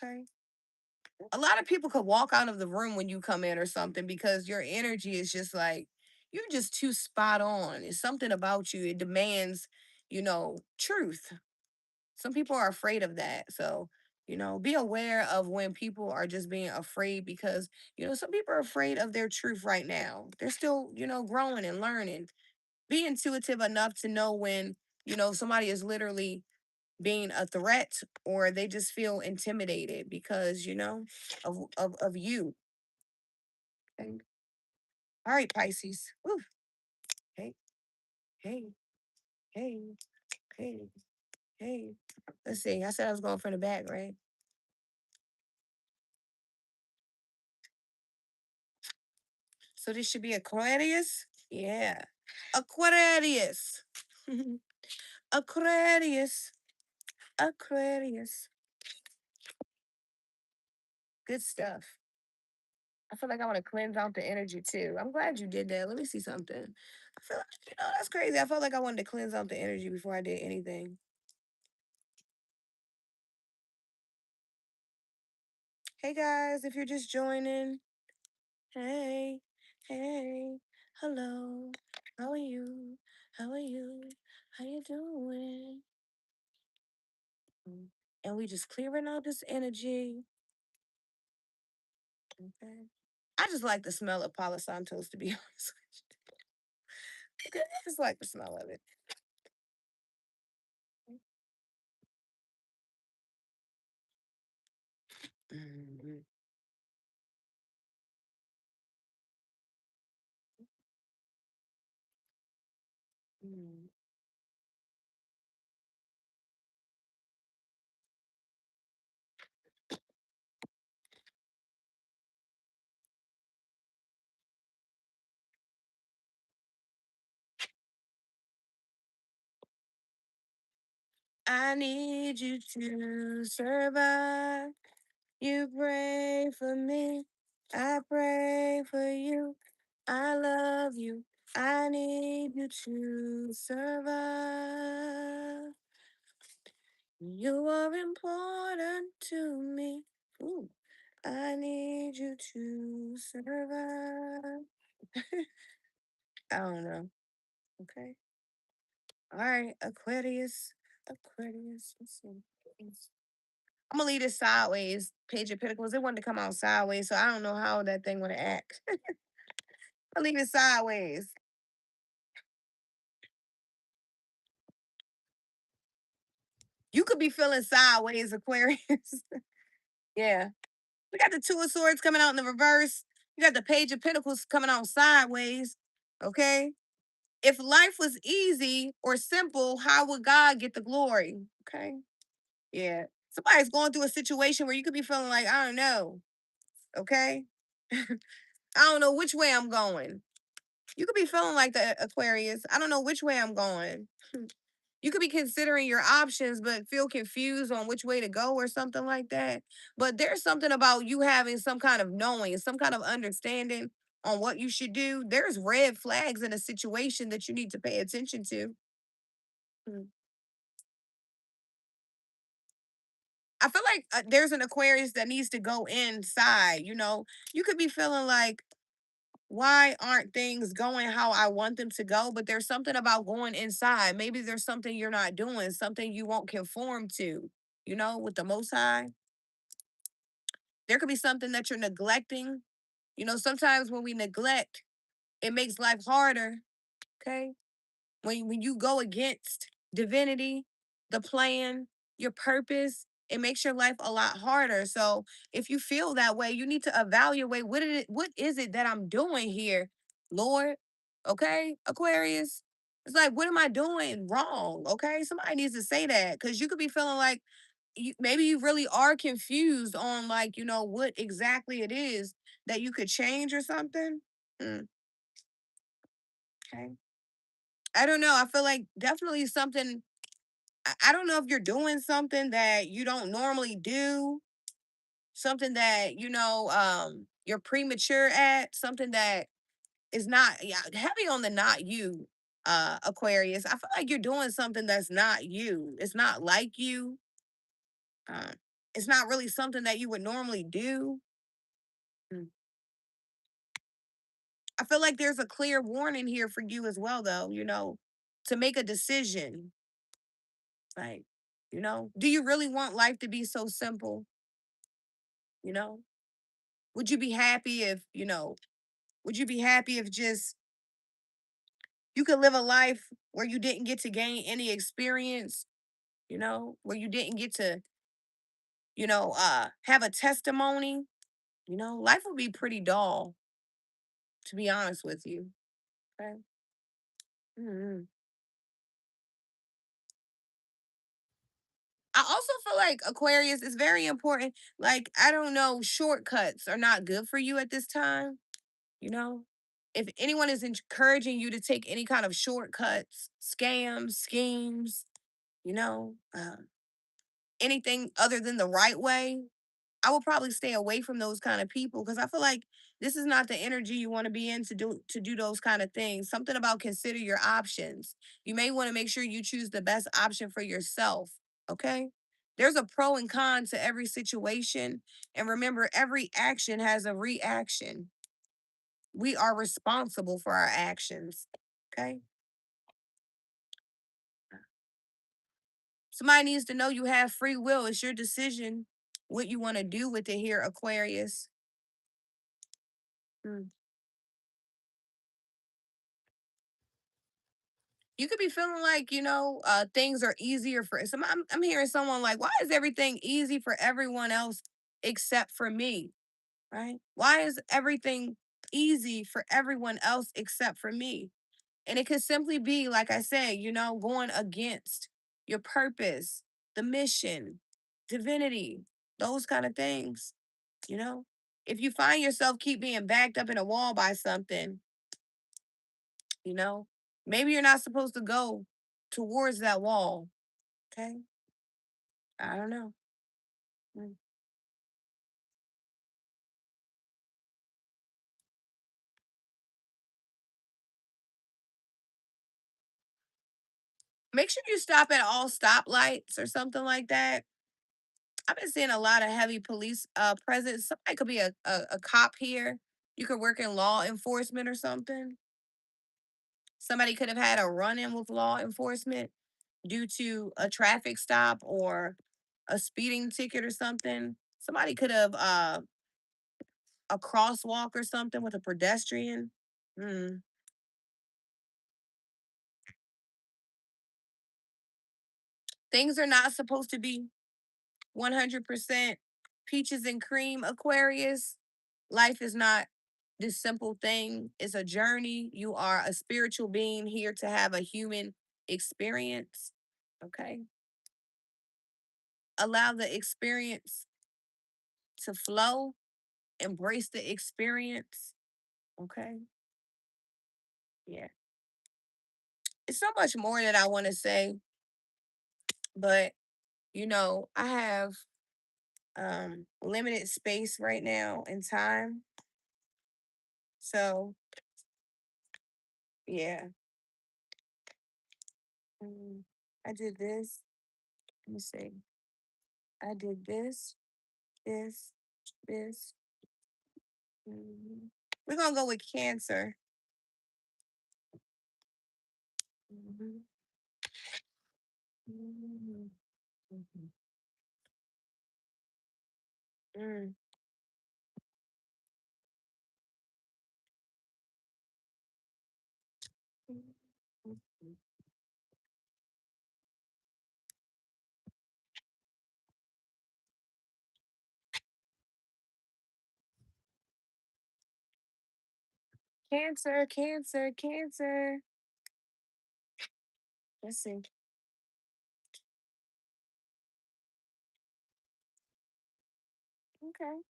Okay. A lot of people could walk out of the room when you come in or something because your energy is just like you're just too spot on. It's something about you. It demands, truth. Some people are afraid of that. So, be aware of when people are just being afraid because, some people are afraid of their truth right now. They're still, growing and learning. Be intuitive enough to know when, somebody is literally being a threat or they just feel intimidated because, of you. Okay? All right, Pisces. Woo. Hey, hey, hey, hey, hey. Let's see. I said I was going from the back, right? So this should be Aquarius. Yeah. Aquarius. Aquarius. Aquarius. Good stuff. I feel like I want to cleanse out the energy too. I'm glad you did that. Let me see something. I feel like, that's crazy. I felt like I wanted to cleanse out the energy before I did anything. Hey guys, if you're just joining, hey, hey, hello. How are you? How are you? How you doing? And we just clearing out this energy. Okay. I just like the smell of Palo Santos, to be honest with you. I just like the smell of it. Mhm. Mhm. I need you to survive. You pray for me. I pray for you. I love you. I need you to survive. You are important to me. Ooh. I need you to survive. I don't know. Okay. All right. Aquarius. Aquarius. Let's see. I'm gonna leave this sideways. Page of Pentacles. It wanted to come out sideways, so I don't know how that thing would act. I'll leave it sideways. You could be feeling sideways, Aquarius. Yeah. We got the Two of Swords coming out in the reverse. You got the Page of Pentacles coming out sideways. Okay. If life was easy or simple, how would God get the glory? Okay. Yeah. Somebody's going through a situation where you could be feeling like, I don't know. Okay. I don't know which way I'm going. You could be feeling like the Aquarius. I don't know which way I'm going. You could be considering your options, but feel confused on which way to go or something like that. But there's something about you having some kind of knowing, some kind of understanding on what you should do. There's red flags in a situation that you need to pay attention to. Mm. I feel like there's an Aquarius that needs to go inside. You could be feeling like, why aren't things going how I want them to go? But there's something about going inside. Maybe there's something you're not doing, something you won't conform to, with the Most High. There could be something that you're neglecting. Sometimes when we neglect, it makes life harder. Okay. When you go against divinity, the plan, your purpose, it makes your life a lot harder. So if you feel that way, you need to evaluate what is it that I'm doing here, Lord? Okay, Aquarius. It's like, what am I doing wrong? Okay. Somebody needs to say that because you could be feeling like maybe you really are confused on like, what exactly it is that you could change or something. Mm, okay. I don't know. I feel like definitely something. I don't know if you're doing something that you don't normally do, something that you're premature at, something that is not, yeah, heavy on the not you, Aquarius. I feel like you're doing something that's not you. It's not like you. Uh, It's not really something that you would normally do. Mm. I feel like there's a clear warning here for you as well, though, to make a decision. Like, do you really want life to be so simple? You know, would you be happy would you be happy if just you could live a life where you didn't get to gain any experience, where you didn't get to, have a testimony? Life would be pretty dull, to be honest with you. Okay. Mhm. I also feel like Aquarius is very important. Like, I don't know, shortcuts are not good for you at this time. You know, if anyone is encouraging you to take any kind of shortcuts, scams, schemes, you know, uh, anything other than the right way, I will probably stay away from those kind of people because I feel like this is not the energy you want to be in to do those kind of things. Something about consider your options. You may want to make sure you choose the best option for yourself. Okay. There's a pro and con to every situation. And remember, every action has a reaction. We are responsible for our actions. Okay. Somebody needs to know you have free will. It's your decision what you want to do with it here, Aquarius. Mm. You could be feeling like, things are easier for some. I'm hearing someone like, why is everything easy for everyone else except for me? Right? Why is everything easy for everyone else except for me? And it could simply be, like I say, going against your purpose, the mission, divinity, those kind of things, you know? If you find yourself keep being backed up in a wall by something, you know, maybe you're not supposed to go towards that wall. Okay. I don't know. Mm. Make sure you stop at all stoplights or something like that. I've been seeing a lot of heavy police presence. Somebody could be a cop here. You could work in law enforcement or something. Somebody could have had a run in with law enforcement due to a traffic stop or a speeding ticket or something. Somebody could have a crosswalk or something with a pedestrian. Mm. Things are not supposed to be 100% peaches and cream, Aquarius. Life is not this simple thing. It's a journey. You are a spiritual being here to have a human experience. Okay. Allow the experience to flow, embrace the experience. Okay. Yeah. It's so much more that I want to say, but I have limited space right now and time. So yeah. Mm, I did this. Let me see. I did this, this. We're gonna go with Cancer. Mhm, mhm, mhm. Mm. Cancer, Cancer, Cancer. Let's see. Okay.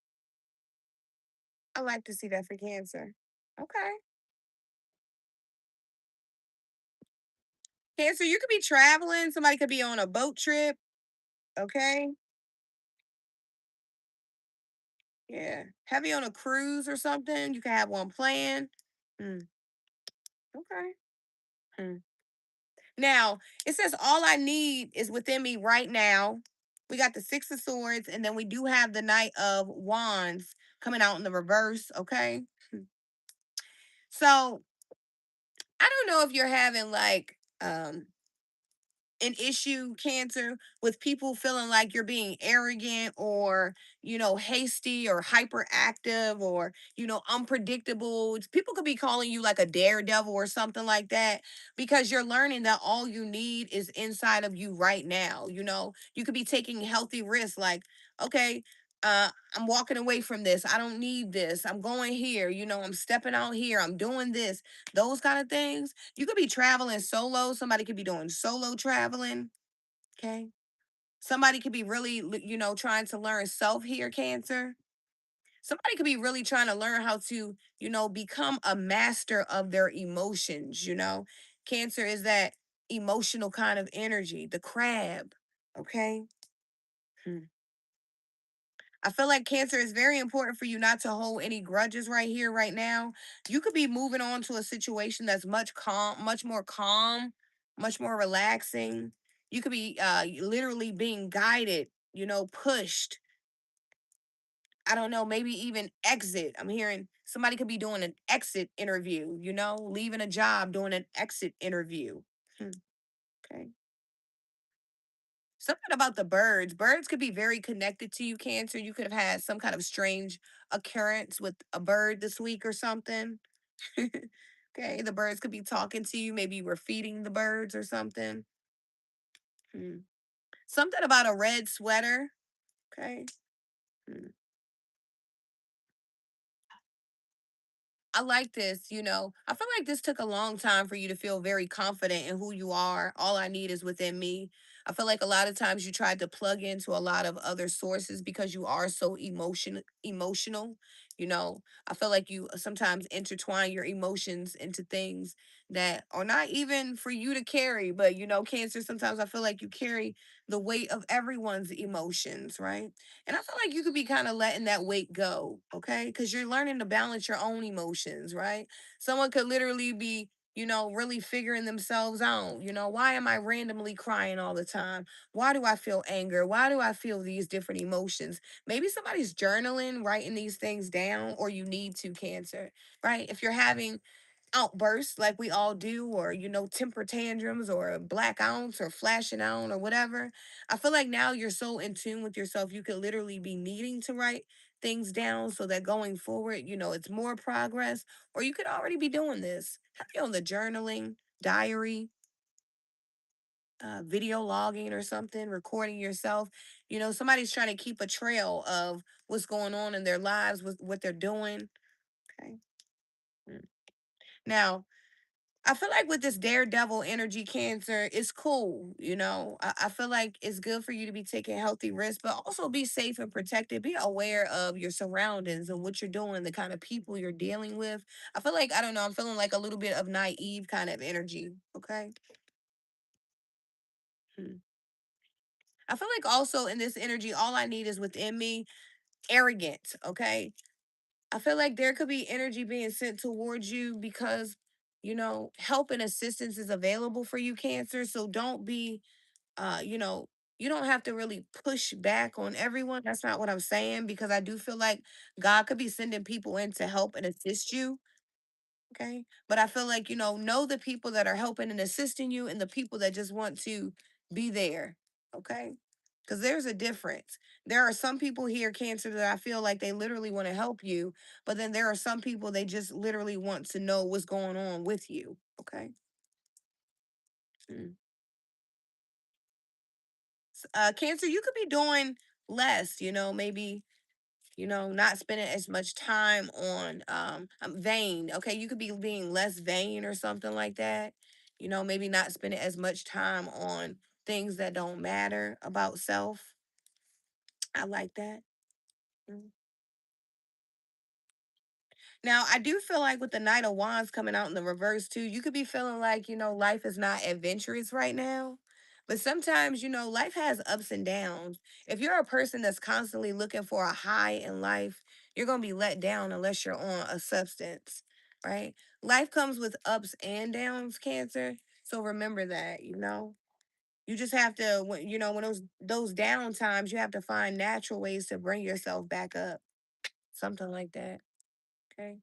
I like to see that for Cancer. Okay. Cancer, you could be traveling. Somebody could be on a boat trip. Okay. Yeah. Heavy on a cruise or something. You can have one planned. Mm. Okay. Mm. Now, it says all I need is within me right now. We got the Six of Swords, and then we do have the Knight of Wands coming out in the reverse. Okay. So I don't know if you're having like an issue, Cancer, with people feeling like you're being arrogant or, hasty or hyperactive or, unpredictable. People could be calling you like a daredevil or something like that because you're learning that all you need is inside of you right now. You could be taking healthy risks like, okay, I'm walking away from this. I don't need this. I'm going here. I'm stepping out here. I'm doing this. Those kind of things. You could be traveling solo. Somebody could be doing solo traveling. Okay. Somebody could be really, trying to learn self here, Cancer. Somebody could be really trying to learn how to, become a master of their emotions. Cancer is that emotional kind of energy, the crab. Okay. Hmm. I feel like Cancer is very important for you not to hold any grudges right here, right now. You could be moving on to a situation that's much more relaxing. You could be literally being guided, pushed. I don't know, maybe even exit. I'm hearing somebody could be doing an exit interview, leaving a job, doing an exit interview. Hmm, okay. Something about the birds. Birds could be very connected to you, Cancer. You could have had some kind of strange occurrence with a bird this week or something. Okay, the birds could be talking to you. Maybe you were feeding the birds or something. Hmm. Something about a red sweater. Okay. Hmm. I like this, I feel like this took a long time for you to feel very confident in who you are. All I need is within me. I feel like a lot of times you tried to plug into a lot of other sources because you are so emotional. I feel like you sometimes intertwine your emotions into things that are not even for you to carry, but Cancer, sometimes I feel like you carry the weight of everyone's emotions, right? And I feel like you could be kind of letting that weight go, okay? Because you're learning to balance your own emotions, right? Someone could literally be, really figuring themselves out. Why am I randomly crying all the time? Why do I feel anger? Why do I feel these different emotions? Maybe somebody's journaling, writing these things down, or you need to, Cancer, right? If you're having outbursts like we all do, or temper tantrums or blackouts or flashing out or whatever, I feel like now you're so in tune with yourself, you could literally be needing to write things down so that going forward, it's more progress. Or you could already be doing this, have you on the journaling diary, video logging or something, recording yourself. Somebody's trying to keep a trail of what's going on in their lives, with what they're doing. Okay. Mm. Now, I feel like with this daredevil energy, Cancer, it's cool. I feel like it's good for you to be taking healthy risks, but also be safe and protected. Be aware of your surroundings and what you're doing, the kind of people you're dealing with. I feel like, I don't know, I'm feeling like a little bit of naive kind of energy. Okay. Hmm. I feel like also in this energy, all I need is within me, arrogance. Okay. I feel like there could be energy being sent towards you because, help and assistance is available for you, Cancer. So don't be, uh, you know, you don't have to really push back on everyone. That's not what I'm saying, because I do feel like God could be sending people in to help and assist you. Okay. But I feel like, know the people that are helping and assisting you and the people that just want to be there. Okay. Because there's a difference. There are some people here, Cancer, that I feel like they literally want to help you. But then there are some people, they just literally want to know what's going on with you. Okay. Mm. Cancer, you could be doing less, maybe, not spending as much time on vain. Okay, you could be being less vain or something like that. Maybe not spending as much time on things that don't matter about self. I like that. Mm. Now, I do feel like with the Knight of Wands coming out in the reverse too, you could be feeling like, life is not adventurous right now. But sometimes, life has ups and downs. If you're a person that's constantly looking for a high in life, you're going to be let down unless you're on a substance, right? Life comes with ups and downs, Cancer. So remember that. You just have to, when those down times, you have to find natural ways to bring yourself back up. Something like that. Okay.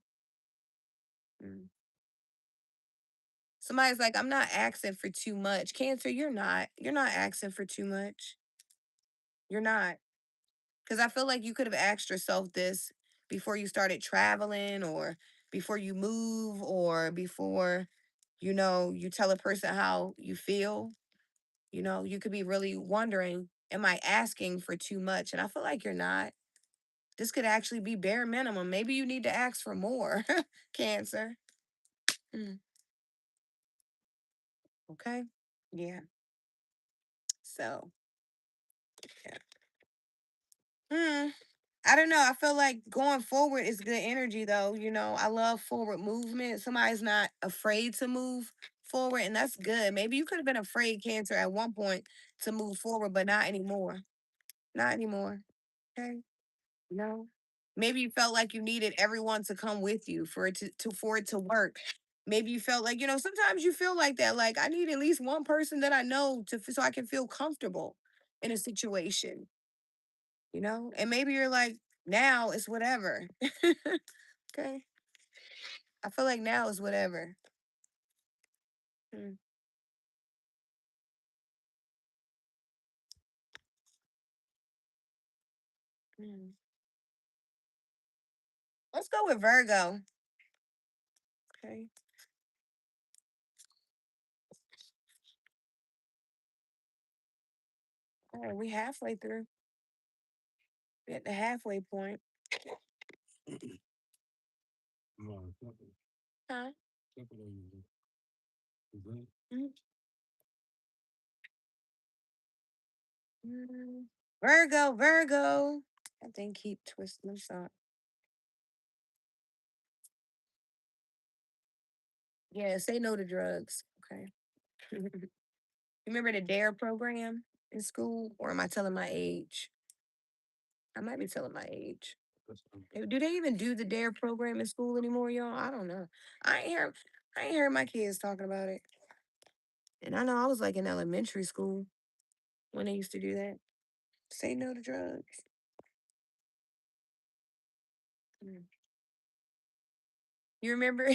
Mm. Somebody's like, I'm not asking for too much. Cancer, you're not. You're not asking for too much. You're not. Because I feel like you could have asked yourself this before you started traveling or before you move or before, you tell a person how you feel. You could be really wondering, am I asking for too much? And I feel like you're not. This could actually be bare minimum. Maybe you need to ask for more, Cancer. Mm, okay. Yeah. So, yeah. Hmm. I don't know. I feel like going forward is good energy, though. I love forward movement. Somebody's not afraid to move forward, and that's good. Maybe you could have been afraid, Cancer, at one point to move forward, but not anymore. Not anymore. Okay. No. Maybe you felt like you needed everyone to come with you for it to work. Maybe you felt like, sometimes you feel like that. Like I need at least one person that I know so I can feel comfortable in a situation. And maybe you're like, now it's whatever. Okay. I feel like now is whatever. Mm, mm. Let's go with Virgo. Okay. All right, we halfway through. We at the halfway point. Huh? Mm, mm. Virgo, Virgo. That thing keep twisting. I'm sorry. Yeah, say no to drugs. Okay. You remember the DARE program in school? Or am I telling my age? I might be telling my age. Do they even do the DARE program in school anymore, y'all? I don't know. I ain't heard my kids talking about it. And I know I was like in elementary school when they used to do that. Say no to drugs. Mm. You remember?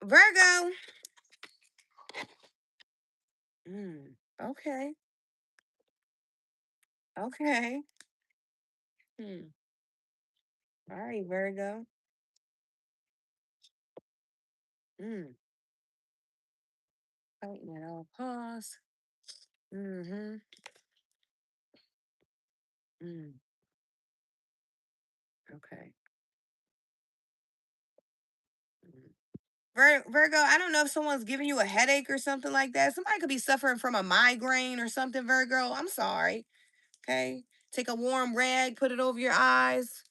Virgo. Mm, okay. Okay. Hmm. All right, Virgo. Mm. Fighting at all costs. Mm-hmm. Mm. Okay. Mm. Virgo, I don't know if someone's giving you a headache or something like that. Somebody could be suffering from a migraine or something, Virgo. I'm sorry. Okay. Take a warm rag, put it over your eyes,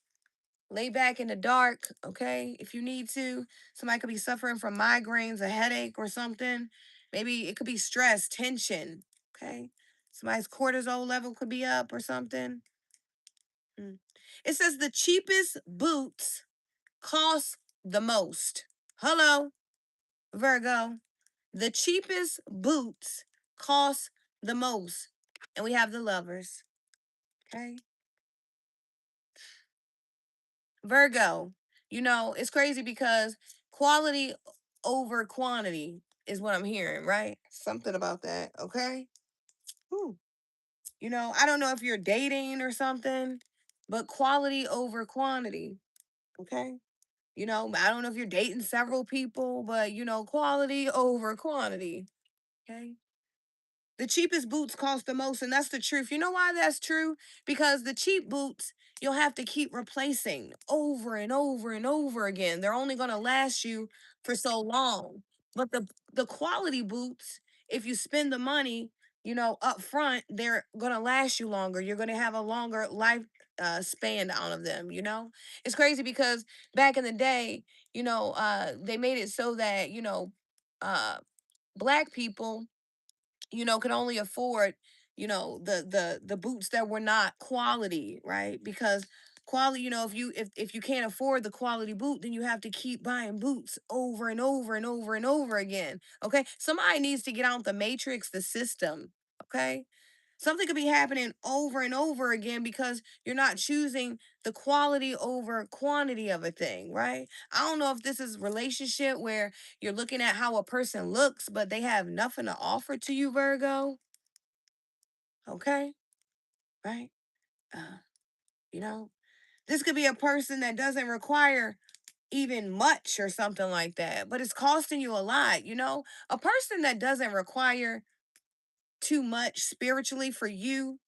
lay back in the dark. Okay. If you need to, somebody could be suffering from migraines, a headache, or something. Maybe it could be stress, tension. Okay. Somebody's cortisol level could be up or something. Mm. It says the cheapest boots cost the most. Hello, Virgo. The cheapest boots cost the most. And we have the lovers. Okay. Virgo, it's crazy because quality over quantity is what I'm hearing, right? Something about that. Okay. Whew. I don't know if you're dating or something, but quality over quantity. Okay. I don't know if you're dating several people, but quality over quantity. Okay. The cheapest boots cost the most, and that's the truth. You know why that's true? Because the cheap boots you'll have to keep replacing over and over and over again. They're only going to last you for so long. But the quality boots, if you spend the money, up front, they're going to last you longer. You're going to have a longer life span out of them. It's crazy because back in the day, they made it so that uh, black people could only afford, the boots that were not quality, right? Because quality, if you can't afford the quality boot, then you have to keep buying boots over and over and over and over again. Okay? Somebody needs to get out the matrix, the system. Okay? Something could be happening over and over again because you're not choosing the quality over quantity of a thing, right? I don't know if this is relationship where you're looking at how a person looks, but they have nothing to offer to you, Virgo. Okay? Right? Uh, you know, this could be a person that doesn't require even much or something like that, but it's costing you a lot, A person that doesn't require too much spiritually for you,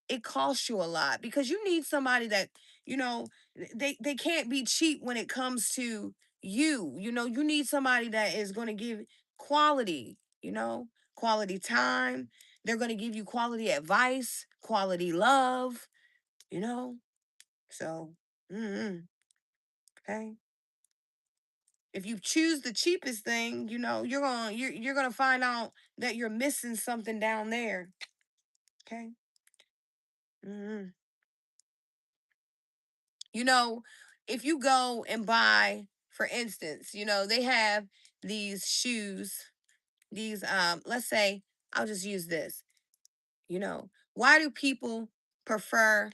it costs you a lot because you need somebody that, you know, they can't be cheap when it comes to you. You need somebody that is going to give quality, quality time. They're going to give you quality advice, quality love, you know? So, mm okay. If you choose the cheapest thing, you're going to find out that you're missing something down there, okay? mm You know, if you go and buy, for instance, they have these shoes, let's say I'll just use this. Why do people prefer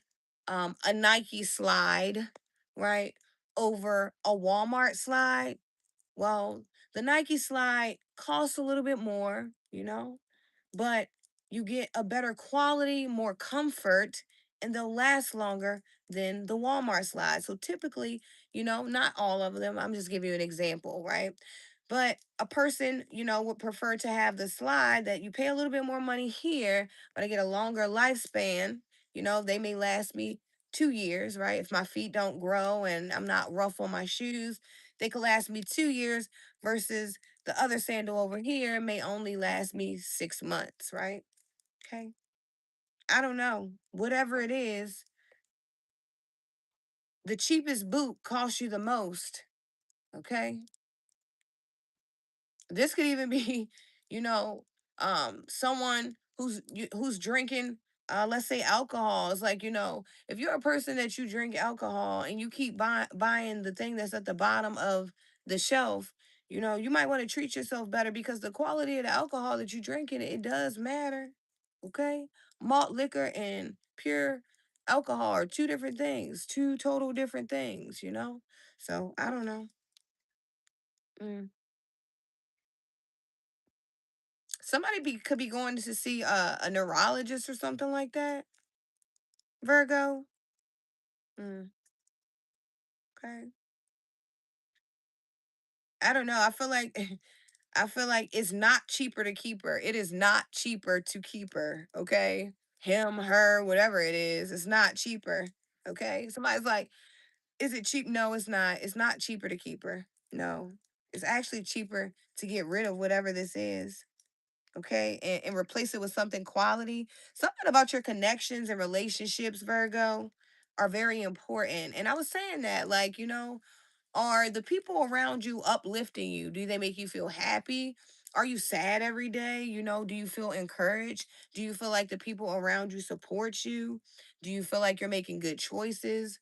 a Nike slide, right, over a Walmart slide? Well, the Nike slide costs a little bit more, but you get a better quality, more comfort, and they'll last longer than the Walmart slide. So typically, not all of them, I'm just giving you an example, right? But a person, would prefer to have the slide that you pay a little bit more money here, but I get a longer lifespan. They may last me 2 years, right? If my feet don't grow and I'm not rough on my shoes, they could last me 2 years versus the other sandal over here may only last me 6 months, right? Okay. I don't know. Whatever it is, the cheapest boot costs you the most. Okay. This could even be, you know, someone who's drinking, let's say alcohol. It's like, if you're a person that you drink alcohol and you keep buying the thing that's at the bottom of the shelf, you might want to treat yourself better because the quality of the alcohol that you drinking, it does matter. Okay? Malt liquor and pure alcohol are two different things, two total different things. So I don't know. Mm. Somebody could be going to see a neurologist or something like that. Virgo. Mm, okay. I don't know. I feel like I feel like it's not cheaper to keep her. It is not cheaper to keep her. Okay. Him, her, whatever it is, it's not cheaper. Okay. Somebody's like, is it cheap? No, it's not. It's not cheaper to keep her. No. It's actually cheaper to get rid of whatever this is. Okay, and replace it with something quality. Something about your connections and relationships, Virgo, are very important. And I was saying that, like, are the people around you uplifting you? Do they make you feel happy? Are you sad every day? Do you feel encouraged? Do you feel like the people around you support you? Do you feel like you're making good choices?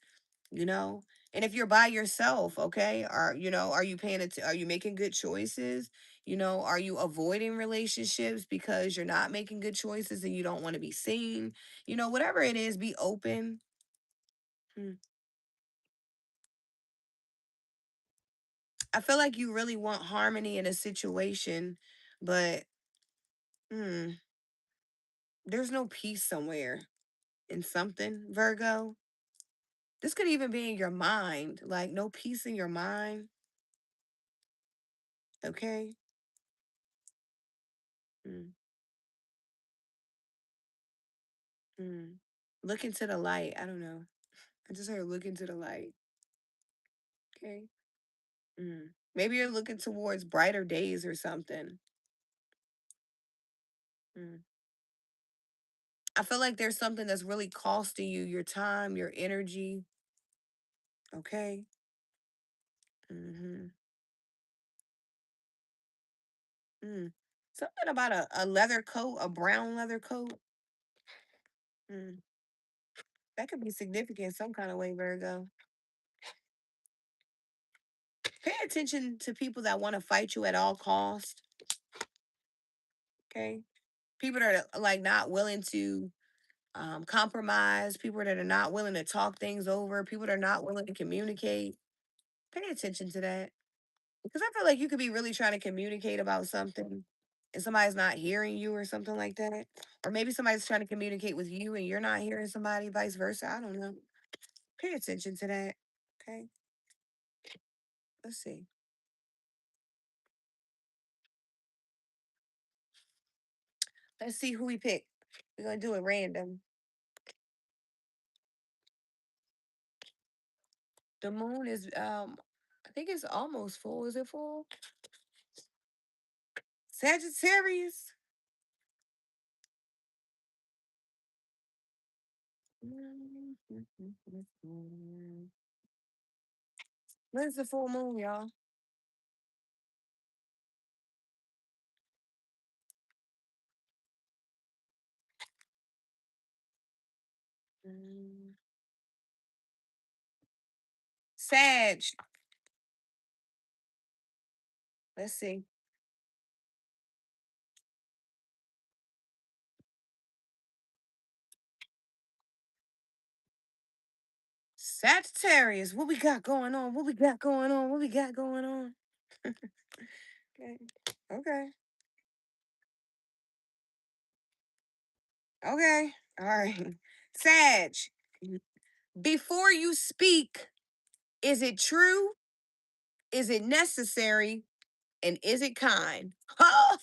you know and if you're by yourself, okay, are you are you making good choices? Are you avoiding relationships because you're not making good choices and you don't want to be seen? Whatever it is, be open. Hmm. I feel like you really want harmony in a situation, but hmm, there's no peace somewhere in something, Virgo. This could even be in your mind, like no peace in your mind. Okay. Hmm. Hmm. Look into the light. I don't know. I just heard look into the light. Okay. Maybe you're looking towards brighter days or something. Mm. I feel like there's something that's really costing you your time, your energy. Okay. Mm-hmm. Mm. Something about a leather coat, a brown leather coat. Mm. That could be significant some kind of way, Virgo. Pay attention to people that want to fight you at all cost. Okay. People that are like not willing to compromise, people that are not willing to talk things over, people that are not willing to communicate. Pay attention to that. Because I feel like you could be really trying to communicate about something and somebody's not hearing you or something like that. Or maybe somebody's trying to communicate with you and you're not hearing somebody, vice versa. I don't know. Pay attention to that. Okay. Let's see. Let's see who we pick. We're gonna do it random. The moon is I think it's almost full. Is it full? Sagittarius. When's the full moon, y'all? Mm, Sag. Let's see. Sagittarius. What we got going on? What we got going on? What we got going on? Okay. Okay. Okay. All right. Sag. Before you speak, is it true? Is it necessary? And is it kind? Huh?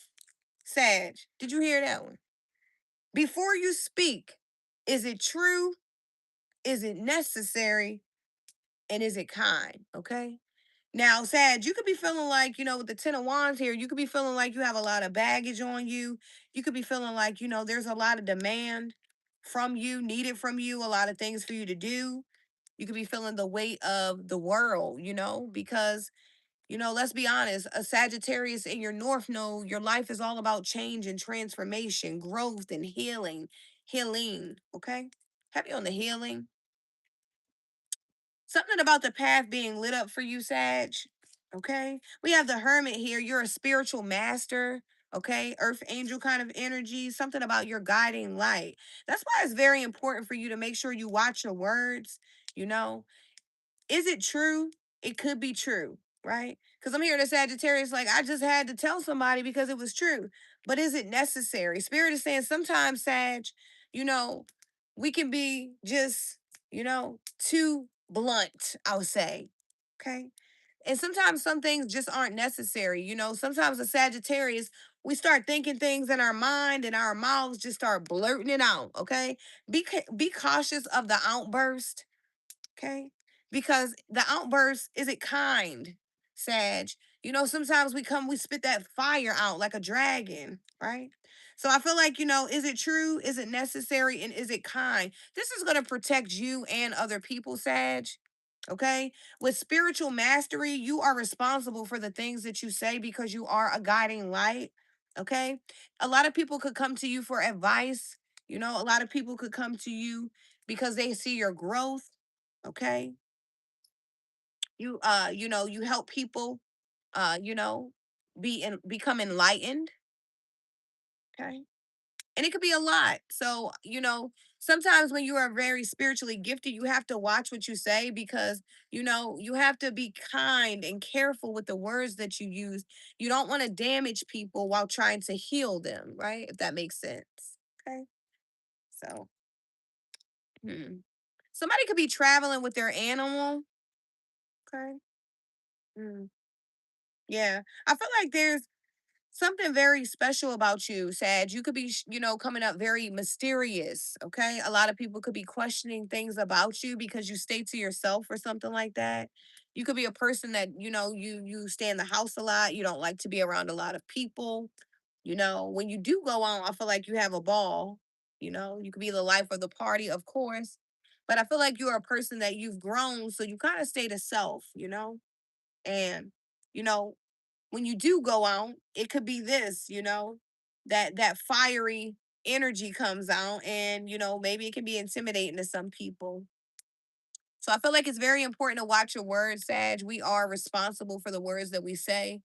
Sag. Did you hear that one? Before you speak, is it true? Is it necessary? And is it kind? Okay. Now, Sag, you could be feeling like, with the Ten of Wands here, you could be feeling like you have a lot of baggage on you. You could be feeling like, there's a lot of demand from you, needed from you, a lot of things for you to do. You could be feeling the weight of the world, because, let's be honest, a Sagittarius in your North node, your life is all about change and transformation, growth and healing. Okay. Happy on the healing. Something about the path being lit up for you, Sag. Okay. We have the hermit here. You're a spiritual master. Okay. Earth angel kind of energy. Something about your guiding light. That's why it's very important for you to make sure you watch your words. You know, is it true? It could be true, right? Because I'm hearing the Sagittarius, like, I just had to tell somebody because it was true. But is it necessary? Spirit is saying sometimes, Sag, you know, we can be just, too blunt, I would say. Okay. And sometimes some things just aren't necessary. Sometimes a Sagittarius, we start thinking things in our mind and our mouths just start blurting it out. Okay. Be cautious of the outburst. Okay. Because the outburst isn't kind, Sag. Sometimes we spit that fire out like a dragon, right? So I feel like, is it true? Is it necessary? And is it kind? This is going to protect you and other people, Sag. Okay. With spiritual mastery, you are responsible for the things that you say because you are a guiding light. Okay. A lot of people could come to you for advice. A lot of people could come to you because they see your growth. Okay. You help people uh, you know, become enlightened. Okay. And it could be a lot. So, sometimes when you are very spiritually gifted, you have to watch what you say because, you have to be kind and careful with the words that you use. You don't want to damage people while trying to heal them, right? If that makes sense. Okay. So, hmm. Somebody could be traveling with their animal. Okay. Mm, yeah. I feel like there's something very special about you, Sag. You could be, coming up very mysterious. Okay. A lot of people could be questioning things about you because you stay to yourself or something like that. You could be a person that, you stay in the house a lot. You don't like to be around a lot of people. When you do go out, I feel like you have a ball. You could be the life of the party, of course. But I feel like you're a person that you've grown, so you kind of stay to self. And, you know, when you do go out, it could be this, that fiery. energy comes out, and maybe it can be intimidating to some people. So I feel like it's very important to watch your words, Sag. We are responsible for the words that we say,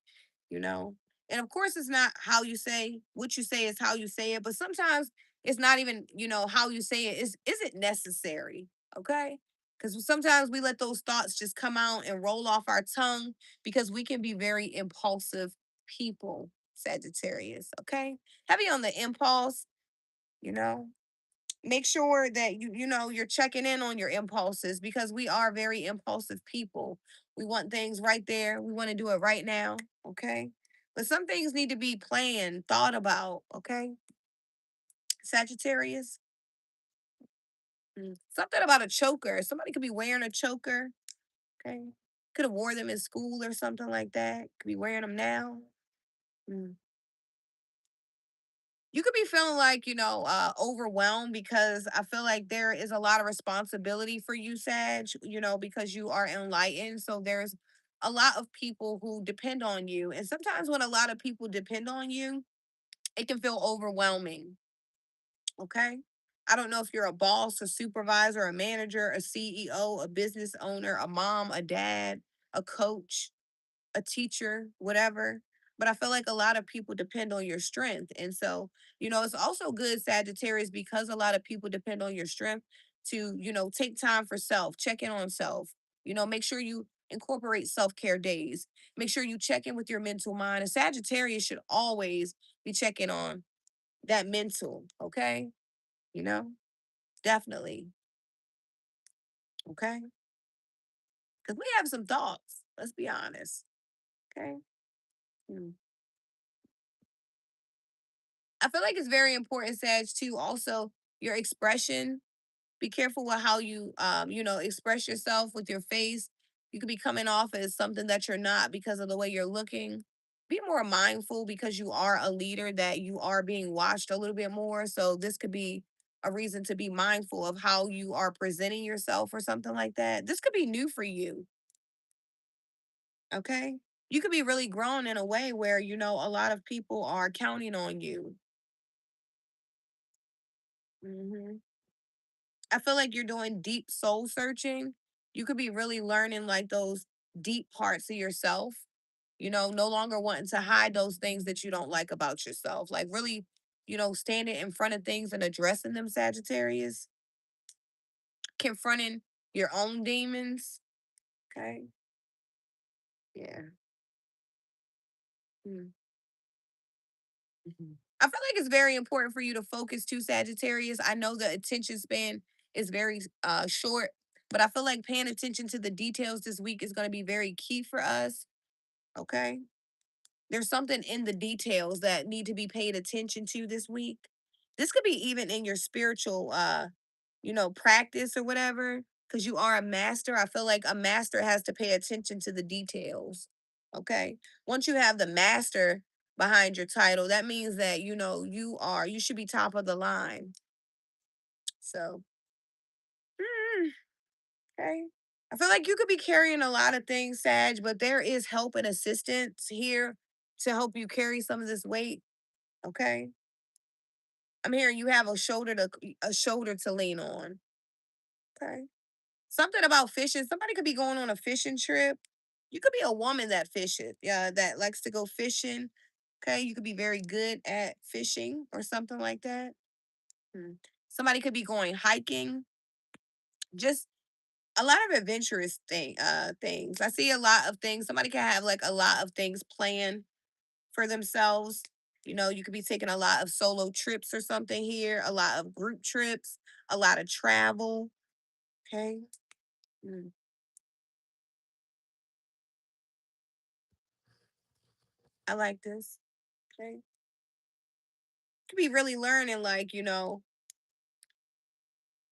you know. And of course, it's not how you say what you say is how you say it, but sometimes it's not even, how you say it is it necessary? Okay? Because sometimes we let those thoughts just come out and roll off our tongue because we can be very impulsive people, Sagittarius. Okay? Heavy on the impulse, you know make sure that you're checking in on your impulses because we are very impulsive people. We want things right there. We want to do it right now, okay? But some things need to be planned, thought about, okay? Sagittarius. Something about a choker. Somebody could be wearing a choker, okay? Could have wore them in school or something like that. Could be wearing them now. Mm. You could be feeling like, overwhelmed because I feel like there is a lot of responsibility for you, Sag, because you are enlightened. So there's a lot of people who depend on you. And sometimes when a lot of people depend on you, it can feel overwhelming. Okay. I don't know if you're a boss, a supervisor, a manager, a CEO, a business owner, a mom, a dad, a coach, a teacher, whatever. But I feel like a lot of people depend on your strength. And so, it's also good, Sagittarius, because a lot of people depend on your strength to, take time for self, check in on self, make sure you incorporate self care days, make sure you check in with your mental mind. And Sagittarius should always be checking on that mental, okay? You know, definitely, okay? Because we have some thoughts, let's be honest, okay? Hmm. I feel like it's very important, Sag, to also your expression. Be careful with how you, express yourself with your face. You could be coming off as something that you're not because of the way you're looking. Be more mindful because you are a leader, that you are being watched a little bit more. So this could be a reason to be mindful of how you are presenting yourself or something like that. This could be new for you. Okay. You could be really grown in a way where, a lot of people are counting on you. Hmm. I feel like you're doing deep soul searching. You could be really learning like those deep parts of yourself, no longer wanting to hide those things that you don't like about yourself. Like really, standing in front of things and addressing them, Sagittarius, confronting your own demons. Okay. Yeah. Mm. Mhm. I feel like it's very important for you to focus too, Sagittarius. I know the attention span is very short, but I feel like paying attention to the details this week is going to be very key for us. Okay. There's something in the details that need to be paid attention to this week. This could be even in your spiritual practice or whatever, because you are a master. I feel like a master has to pay attention to the details. Okay. Once you have the master behind your title, that means that you should be top of the line. So, mm, okay. I feel like you could be carrying a lot of things, Sag, but there is help and assistance here to help you carry some of this weight. Okay. I'm hearing you have a shoulder to lean on. Okay. Something about fishing. Somebody could be going on a fishing trip. You could be a woman that fishes, yeah, that likes to go fishing. Okay. You could be very good at fishing or something like that. Hmm. Somebody could be going hiking. Just a lot of adventurous things. I see a lot of things. Somebody can have like a lot of things planned for themselves. You could be taking a lot of solo trips or something here, a lot of group trips, a lot of travel. Okay. Mm, I like this. Okay. Could be really learning, like,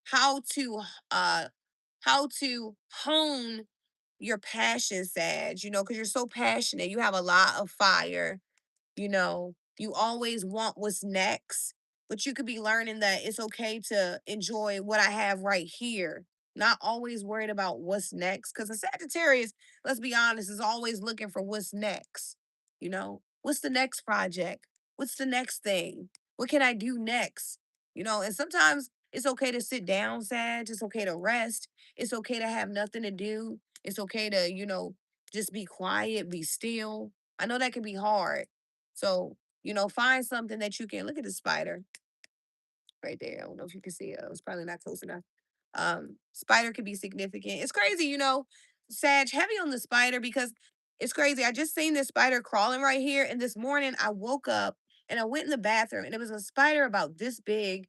how to uh how to hone your passion, Sag, because you're so passionate. You have a lot of fire. You always want what's next, but you could be learning that it's okay to enjoy what I have right here, not always worried about what's next. Because the Sagittarius, let's be honest, is always looking for what's next. What's the next project? What's the next thing? What can I do next? And sometimes it's okay to sit down, Sag. It's okay to rest. It's okay to have nothing to do. It's okay to, just be quiet, be still. I know that can be hard. So, find something that you can look at the spider right there. I don't know if you can see it. It's probably not close enough. Spider could be significant. It's crazy, Sag, heavy on the spider because it's crazy. I just seen this spider crawling right here. And this morning I woke up and I went in the bathroom and it was a spider about this big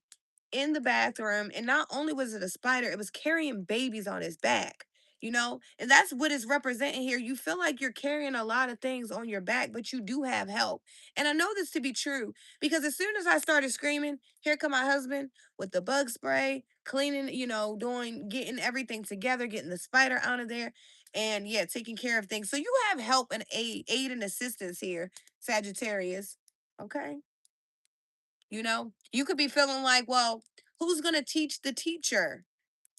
in the bathroom. And not only was it a spider, it was carrying babies on his back, and that's what it's representing here. You feel like you're carrying a lot of things on your back, but you do have help. And I know this to be true because as soon as I started screaming, here come my husband with the bug spray, cleaning, getting everything together, getting the spider out of there, and yeah, taking care of things. So you have help and aid and assistance here, Sagittarius. Okay. You could be feeling like, well, who's going to teach the teacher?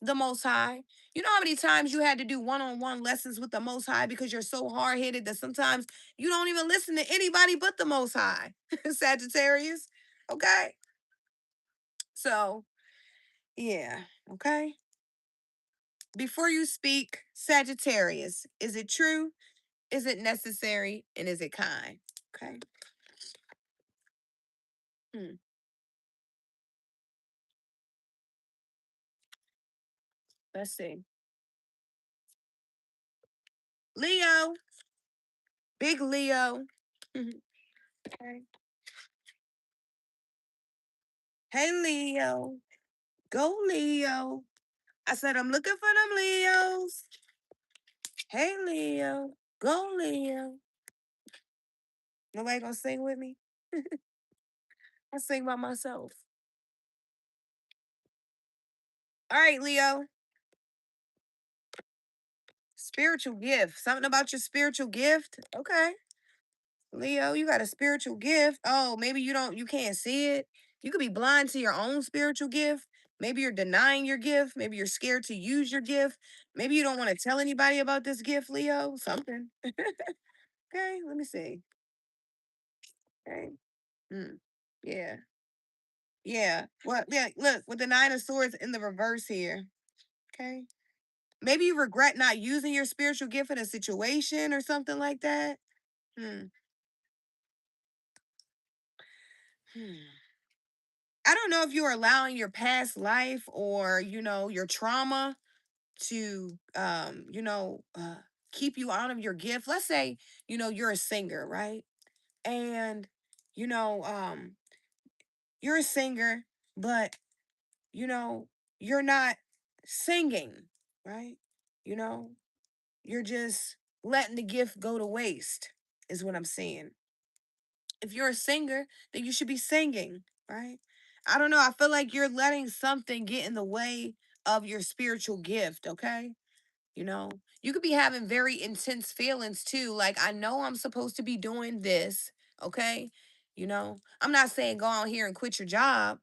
The Most High. You know how many times you had to do one-on-one lessons with the Most High because you're so hard-headed that sometimes you don't even listen to anybody but the Most High, Sagittarius. Okay. So, yeah. Okay. Before you speak, Sagittarius, is it true? Is it necessary? And is it kind? Okay. Hmm. Let's see. Leo, big Leo. Okay. Hey, Leo. Go, Leo. I said, I'm looking for them Leos. Hey, Leo. Go, Leo. Nobody gonna sing with me? I sing by myself. All right, Leo. Spiritual gift. Something about your spiritual gift. Okay. Leo, you got a spiritual gift. Oh, maybe you can't see it. You could be blind to your own spiritual gift. Maybe you're denying your gift. Maybe you're scared to use your gift. Maybe you don't want to tell anybody about this gift, Leo. Something. Okay, let me see. Okay. Hmm. Yeah. Yeah. Well, yeah, look, with the nine of swords in the reverse here. Okay. Maybe you regret not using your spiritual gift in a situation or something like that. Hmm. Hmm. I don't know if you're allowing your past life or, your trauma to keep you out of your gift. Let's say, you're a singer, right? And, you know, um, you're a singer, but you know, you're not singing, right? You know, you're just letting the gift go to waste, is what I'm saying. If you're a singer, then you should be singing, right? I don't know. I feel like you're letting something get in the way of your spiritual gift, okay? You know, you could be having very intense feelings too. Like, I know I'm supposed to be doing this, okay? I'm not saying go out here and quit your job,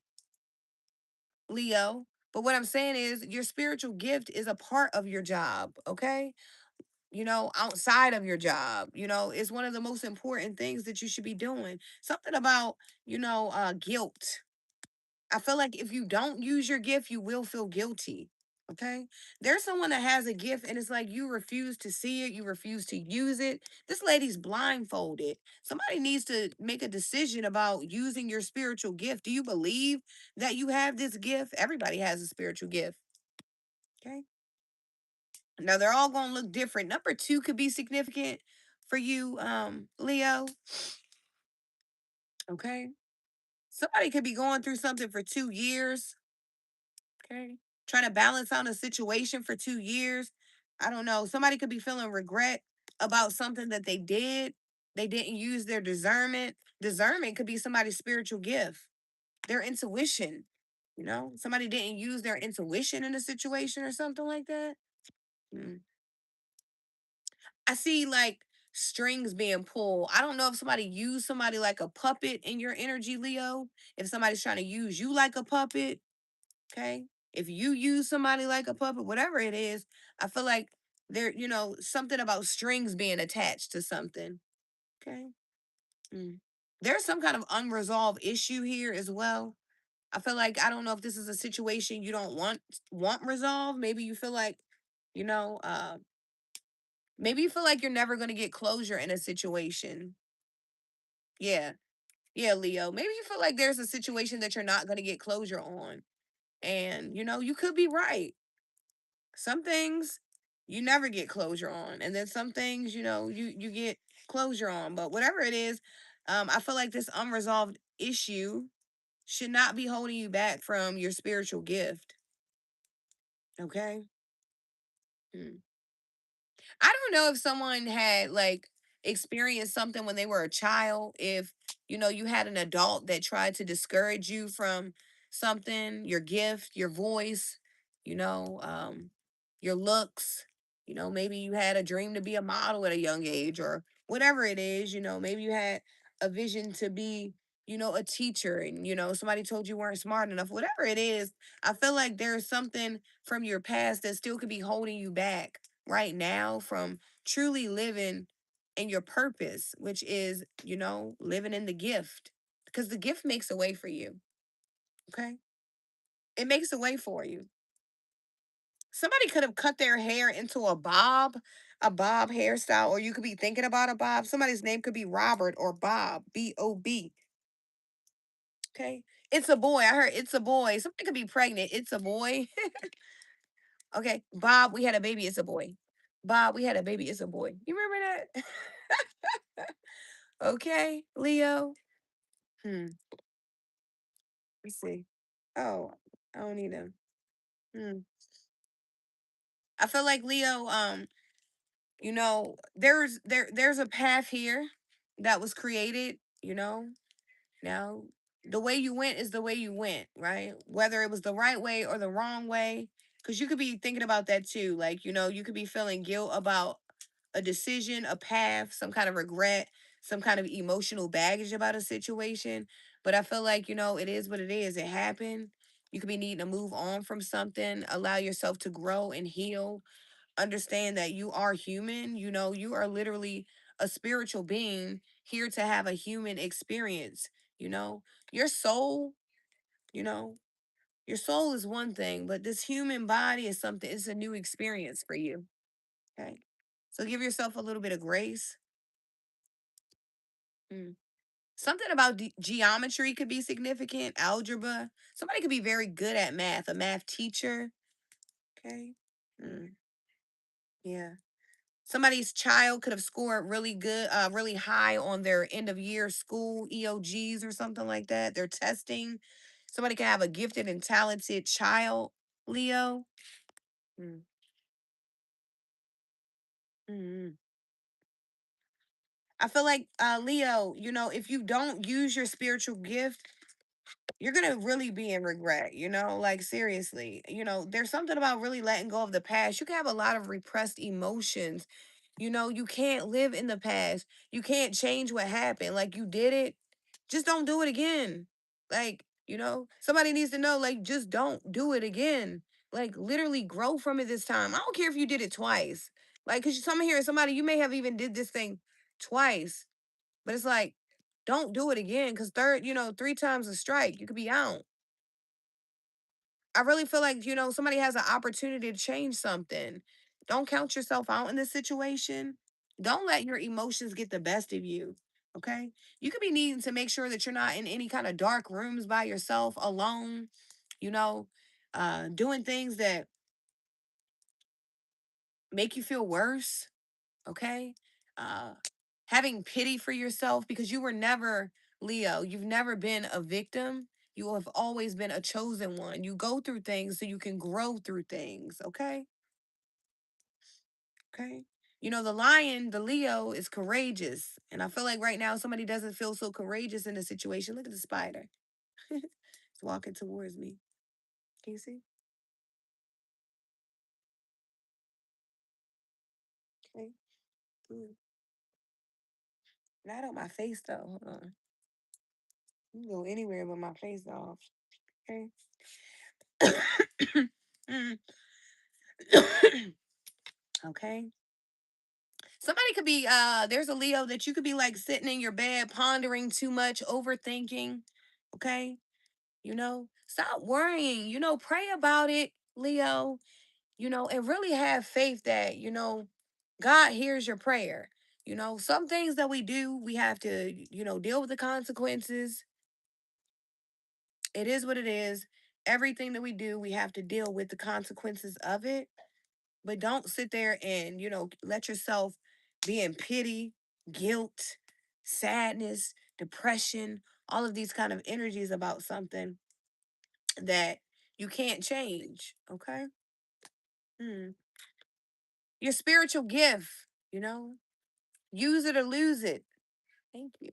Leo. But what I'm saying is your spiritual gift is a part of your job, okay? Outside of your job, it's one of the most important things that you should be doing. Something about, guilt. I feel like if you don't use your gift, you will feel guilty. Okay. There's someone that has a gift and it's like you refuse to see it, you refuse to use it. This lady's blindfolded. Somebody needs to make a decision about using your spiritual gift. Do you believe that you have this gift? Everybody has a spiritual gift. Okay. Now they're all going to look different. Number two could be significant for you, Leo. Okay. Somebody could be going through something for 2 years. Okay. Trying to balance out a situation for 2 years. I don't know. Somebody could be feeling regret about something that they did. They didn't use their discernment. Discernment could be somebody's spiritual gift, their intuition. Somebody didn't use their intuition in a situation or something like that. Hmm. I see like strings being pulled. I don't know if somebody used somebody like a puppet in your energy, Leo. If somebody's trying to use you like a puppet, okay? If you use somebody like a puppet, whatever it is, I feel like something about strings being attached to something. Okay. Mm. There's some kind of unresolved issue here as well. I feel like I don't know if this is a situation you don't want resolved. Maybe you feel like, you know, maybe you feel like you're never going to get closure in a situation. Yeah. Yeah, Leo. Maybe you feel like there's a situation that you're not going to get closure on. And, you could be right. Some things you never get closure on. And then some things, you get closure on. But whatever it is, I feel like this unresolved issue should not be holding you back from your spiritual gift. Okay? Hmm. I don't know if someone had like experienced something when they were a child, if you had an adult that tried to discourage you from something, your gift, your voice, you know, um, your looks, maybe you had a dream to be a model at a young age or whatever it is, maybe you had a vision to be, a teacher and somebody told you weren't smart enough, whatever it is. I feel like there's something from your past that still could be holding you back right now from truly living in your purpose, which is, living in the gift. Because the gift makes a way for you. Okay. It makes a way for you. Somebody could have cut their hair into a bob hairstyle, or you could be thinking about a bob. Somebody's name could be Robert or Bob, Bob. Okay. It's a boy. I heard it's a boy. Somebody could be pregnant. It's a boy. Okay. Bob, we had a baby. It's a boy. Bob, we had a baby. It's a boy. You remember that? Okay, Leo. Hmm. Let's see. Oh, I don't need them. Hmm. I feel like Leo. There's a path here that was created. Now the way you went is the way you went, right? Whether it was the right way or the wrong way, because you could be thinking about that too. Like you could be feeling guilt about a decision, a path, some kind of regret, some kind of emotional baggage about a situation. But I feel like, it is what it is. It happened. You could be needing to move on from something, allow yourself to grow and heal, understand that you are human. You are literally a spiritual being here to have a human experience. You know, your soul, you know, your soul is one thing, but this human body is something, it's a new experience for you. Okay. So give yourself a little bit of grace. Mm. Something about geometry could be significant, algebra. Somebody could be very good at math, a math teacher. Okay. Mm. Yeah. Somebody's child could have scored really good, really high on their end of year school EOGs or something like that. They're testing. Somebody can have a gifted and talented child, Leo. Mm. Mm. I feel like Leo, if you don't use your spiritual gift, you're gonna really be in regret, like seriously. There's something about really letting go of the past. You can have a lot of repressed emotions. You can't live in the past. You can't change what happened. Like you did it. Just don't do it again. Like, somebody needs to know, like, just don't do it again. Like literally grow from it this time. I don't care if you did it twice. Like, cause some here, somebody you may have even did this thing twice. But it's like, don't do it again. Cause third, three times a strike, you could be out. I really feel like, somebody has an opportunity to change something. Don't count yourself out in this situation. Don't let your emotions get the best of you. Okay. You could be needing to make sure that you're not in any kind of dark rooms by yourself, alone, you know, doing things that make you feel worse. Okay. Uh, Having pity for yourself because you were never, Leo, you've never been a victim. You have always been a chosen one. You go through things so you can grow through things. Okay. Okay. The lion, the Leo is courageous. And I feel like right now somebody doesn't feel so courageous in a situation. Look at the spider. It's walking towards me. Can you see? Okay. Mm. Not on my face though. Hold on. You can go anywhere with my face off. Okay. Mm. Okay. Somebody could be there's a Leo that you could be like sitting in your bed pondering too much, overthinking. Okay? Stop worrying. Pray about it, Leo. And really have faith that, God hears your prayer. Some things that we do, we have to, deal with the consequences. It is what it is. Everything that we do, we have to deal with the consequences of it. But don't sit there and, let yourself be in pity, guilt, sadness, depression, all of these kind of energies about something that you can't change. Okay? Hmm. Your spiritual gift, you know, use it or lose it. Thank you.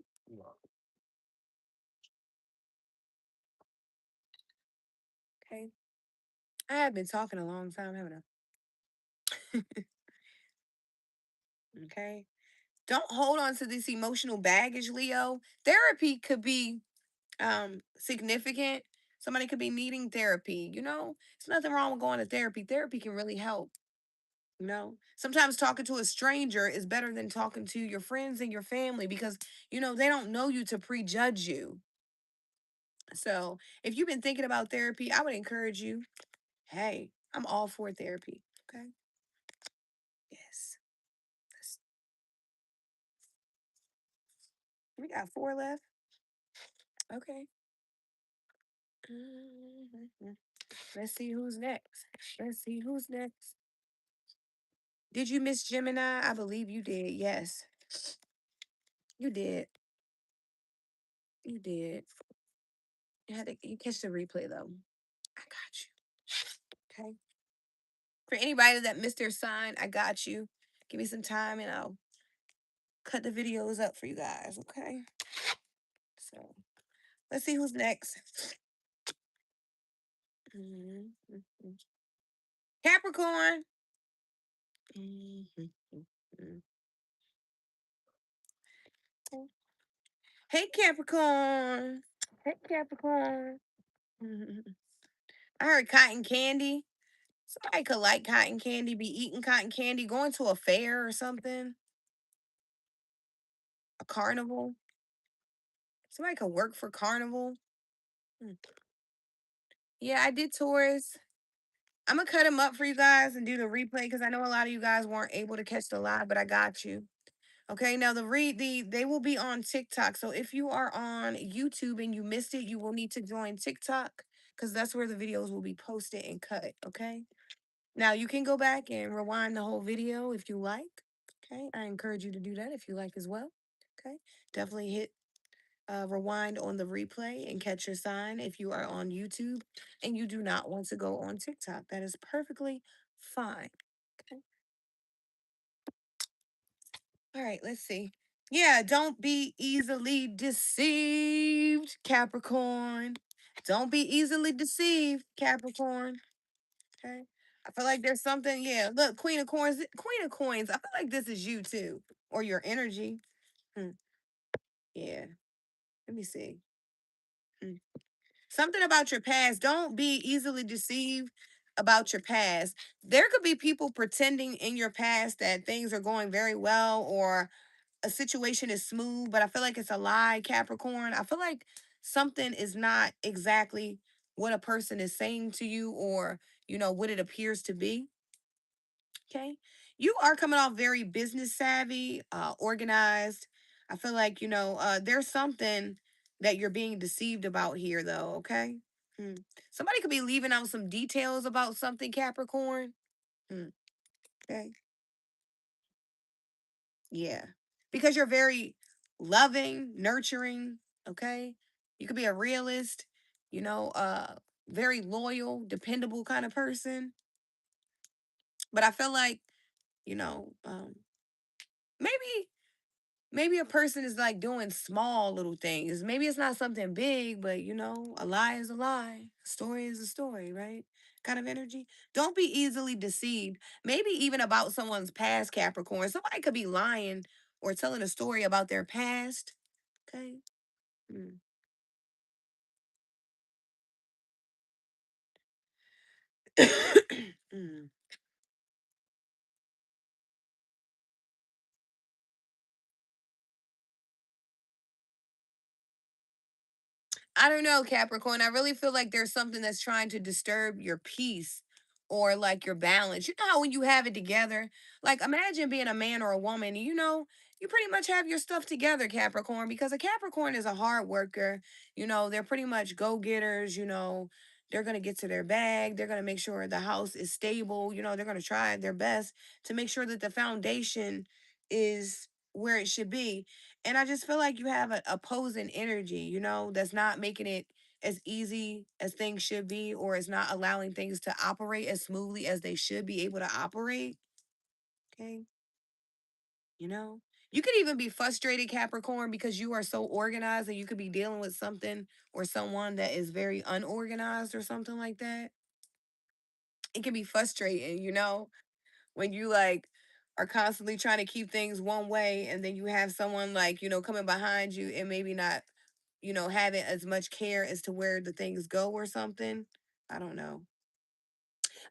Okay. I have been talking a long time, haven't I? Okay. Don't hold on to this emotional baggage, Leo. Therapy could be significant. Somebody could be needing therapy. There's nothing wrong with going to therapy. Therapy can really help. Sometimes talking to a stranger is better than talking to your friends and your family because they don't know you to prejudge you. So if you've been thinking about therapy, I would encourage you. Hey, I'm all for therapy. Okay. Yes. Yes. We got four left. Okay. Mhm. Let's see who's next. Let's see who's next. Did you miss Gemini? I believe you did. Yes, you did. You did. You catch the replay though. I got you. Okay. For anybody that missed their sign, I got you. Give me some time and I'll cut the videos up for you guys. Okay. So let's see who's next. Mhm, mhm. Capricorn. Mhm, mhm. Hey, Capricorn. Hey, Capricorn. Mhm. I heard cotton candy. Somebody could like cotton candy, be eating cotton candy, going to a fair or something, a carnival. Somebody could work for carnival. Hmm. Yeah, I did tours. I'm gonna cut them up for you guys and do the replay because I know a lot of you guys weren't able to catch the live, but I got you. Okay, now they will be on TikTok. So if you are on YouTube and you missed it, you will need to join TikTok because that's where the videos will be posted and cut. Okay. Now you can go back and rewind the whole video if you like. Okay. I encourage you to do that if you like as well. Okay. Definitely hit rewind on the replay and catch your sign if you are on YouTube and you do not want to go on TikTok. That is perfectly fine. Okay. All right, let's see. Yeah, don't be easily deceived, Capricorn. Don't be easily deceived, Capricorn. Okay. I feel like there's something, yeah. Look, Queen of Coins, Queen of Coins. I feel like this is you too, or your energy. Hmm. Yeah. Let me see. Hmm. Something about your past. Don't be easily deceived about your past. There could be people pretending in your past that things are going very well or a situation is smooth, but I feel like it's a lie, Capricorn. I feel like something is not exactly what a person is saying to you or, what it appears to be. Okay. You are coming off very business savvy, organized. I feel like, there's something that you're being deceived about here, though. Okay. Hmm. Somebody could be leaving out some details about something, Capricorn. Hmm. Okay. Yeah. Because you're very loving, nurturing. Okay. You could be a realist, very loyal, dependable kind of person. But I feel like, maybe maybe a person is like doing small little things. Maybe it's not something big, but a lie is a lie. A story is a story, right? Kind of energy. Don't be easily deceived. Maybe even about someone's past, Capricorn. Somebody could be lying or telling a story about their past. Okay. Mm. Mm. I don't know, Capricorn. I really feel like there's something that's trying to disturb your peace or like your balance. You know how when you have it together, like imagine being a man or a woman, you pretty much have your stuff together, Capricorn, because a Capricorn is a hard worker. They're pretty much go-getters, they're going to get to their bag. They're going to make sure the house is stable. They're going to try their best to make sure that the foundation is where it should be. And I just feel like you have an opposing energy, that's not making it as easy as things should be, or is not allowing things to operate as smoothly as they should be able to operate. Okay. You know, you could even be frustrated, Capricorn, because you are so organized and you could be dealing with something or someone that is very unorganized or something like that. It can be frustrating, when you like are constantly trying to keep things one way and then you have someone like, coming behind you and maybe not, having as much care as to where the things go or something. I don't know.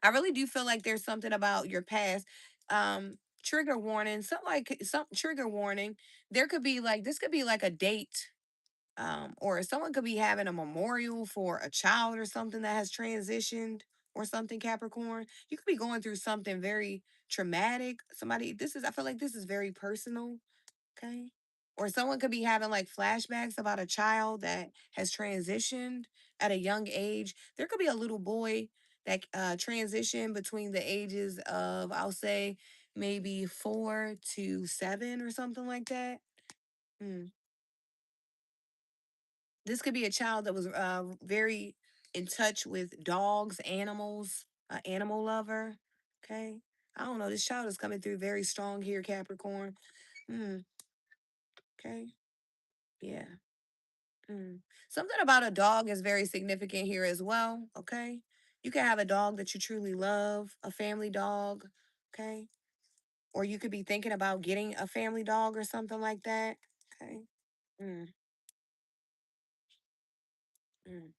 I really do feel like there's something about your past. Trigger warning, some trigger warning. There could be like this could be like a date, or someone could be having a memorial for a child or something that has transitioned or something, Capricorn. You could be going through something very traumatic. I feel like this is very personal, okay? Or someone could be having like flashbacks about a child that has transitioned at a young age. There could be a little boy that transitioned between the ages of, I'll say, maybe 4 to 7 or something like that. Hmm. This could be a child that was very in touch with dogs, animals, animal lover. Okay. I don't know. This child is coming through very strong here, Capricorn. Mm, okay. Yeah. Mm. Something about a dog is very significant here as well. Okay. You can have a dog that you truly love, a family dog. Okay. Or you could be thinking about getting a family dog or something like that. Okay. Mm, mm.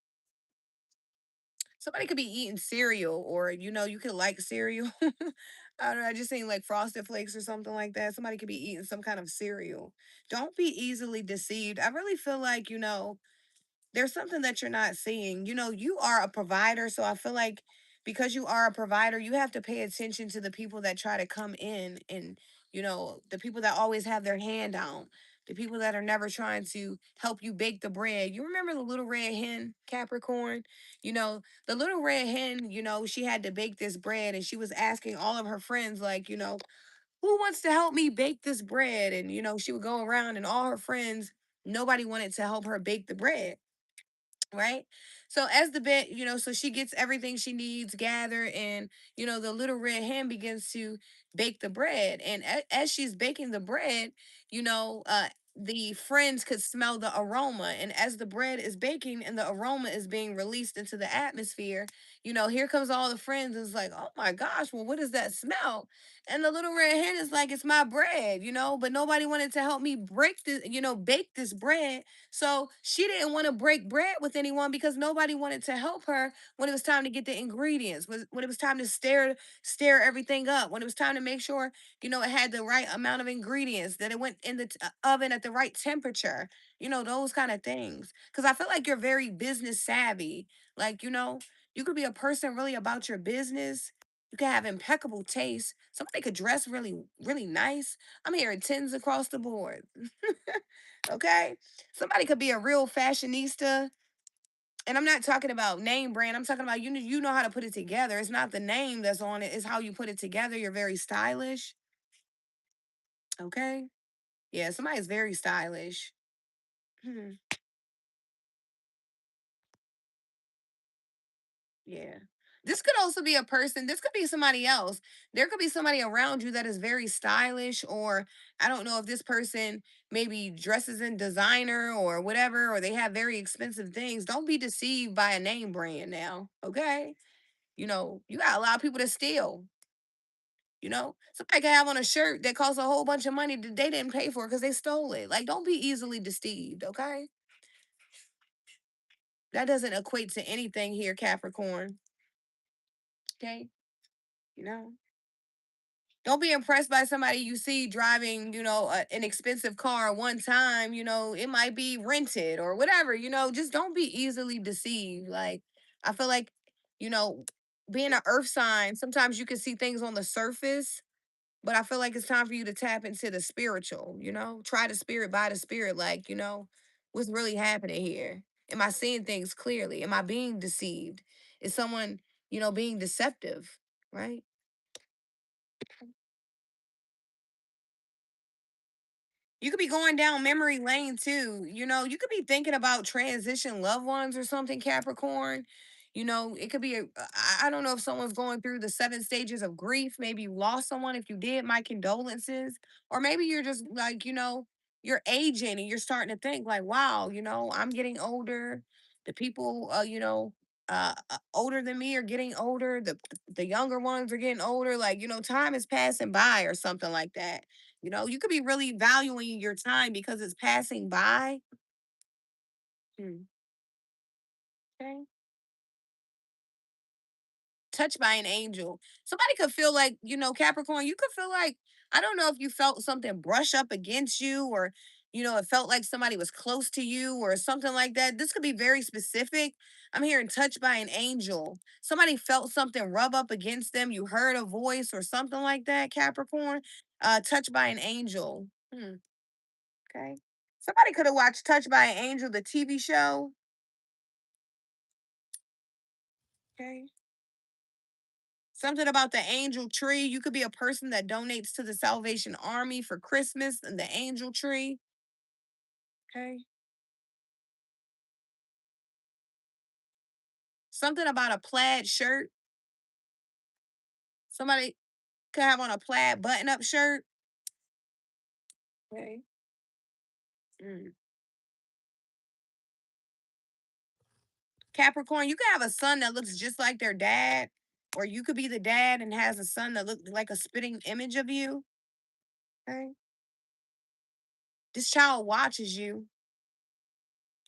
Somebody could be eating cereal, or you could like cereal. I don't know. I just seen like Frosted Flakes or something like that. Somebody could be eating some kind of cereal. Don't be easily deceived. I really feel like there's something that you're not seeing. You are a provider, so I feel like because you are a provider, you have to pay attention to the people that try to come in and, the people that always have their hand out, the people that are never trying to help you bake the bread. You remember the little red hen, Capricorn? The little red hen, she had to bake this bread and she was asking all of her friends, like, who wants to help me bake this bread? And, she would go around and all her friends, nobody wanted to help her bake the bread, right? So as the bit, so she gets everything she needs gathered, and the little red hen begins to bake the bread. And as she's baking the bread, you know, uh, the friends could smell the aroma. And as the bread is baking and the aroma is being released into the atmosphere, here comes all the friends. And it's like, oh my gosh, well, what does that smell? And the little red hen is like, it's my bread, but nobody wanted to help me break this, bake this bread. So she didn't want to break bread with anyone because nobody wanted to help her when it was time to get the ingredients, when it was time to stir everything up, when it was time to make sure, it had the right amount of ingredients, that it went in the oven at the right temperature, those kind of things. Because I feel like you're very business savvy. Like, you could be a person really about your business. You can have impeccable taste. Somebody could dress really, really nice. I'm hearing tens across the board. Okay. Somebody could be a real fashionista. And I'm not talking about name brand. I'm talking about you know how to put it together. It's not the name that's on it, it's how you put it together. You're very stylish. Okay. Yeah, somebody's very stylish. Hmm. Yeah. This could also be a person. This could be somebody else. There could be somebody around you that is very stylish, or I don't know if this person maybe dresses in designer or whatever, or they have very expensive things. Don't be deceived by a name brand now. Okay. You got a lot of people that steal. Somebody can have on a shirt that costs a whole bunch of money that they didn't pay for because they stole it. Like, don't be easily deceived. Okay. That doesn't equate to anything here, Capricorn. Okay. You know? Don't be impressed by somebody you see driving, an expensive car one time. It might be rented or whatever. Just don't be easily deceived. Like, I feel like, you know, being an earth sign, sometimes you can see things on the surface, but I feel like it's time for you to tap into the spiritual, try the spirit by the spirit. Like, what's really happening here? Am I seeing things clearly? Am I being deceived? Is someone, being deceptive? Right? You could be going down memory lane too. You could be thinking about transition loved ones or something, Capricorn. It could be I don't know if someone's going through the 7 stages of grief. Maybe you lost someone. If you did, my condolences. Or maybe you're just like, you're aging and you're starting to think like, wow, I'm getting older. The people, older than me are getting older. The younger ones are getting older. Like, time is passing by or something like that. You could be really valuing your time because it's passing by. Hmm. Okay. Touched by an angel. Somebody could feel like, Capricorn, you could feel like, I don't know if you felt something brush up against you or, it felt like somebody was close to you or something like that. This could be very specific. I'm hearing touched by an angel. Somebody felt something rub up against them. You heard a voice or something like that, Capricorn. Touched by an angel. Okay. Somebody could have watched Touched by an Angel, the TV show. Okay. Something about the angel tree. You could be a person that donates to the Salvation Army for Christmas and the angel tree. Okay. Something about a plaid shirt. Somebody could have on a plaid button up shirt. Okay. Mm. Capricorn, you could have a son that looks just like their dad, or you could be the dad and has a son that looks like a spitting image of you. Okay. This child watches you.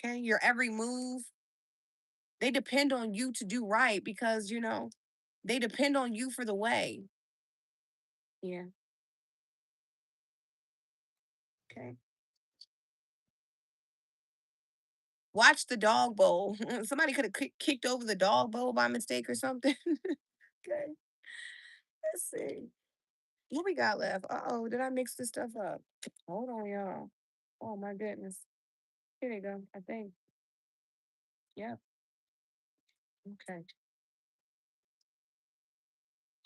Okay. Your every move. They depend on you to do right because, they depend on you for the way. Yeah. Okay. Watch the dog bowl. Somebody could have kicked over the dog bowl by mistake or something. Okay. Let's see. What we got left? Uh-oh, did I mix this stuff up? Hold on, y'all. Oh my goodness. Here they go, I think. Yep. Okay.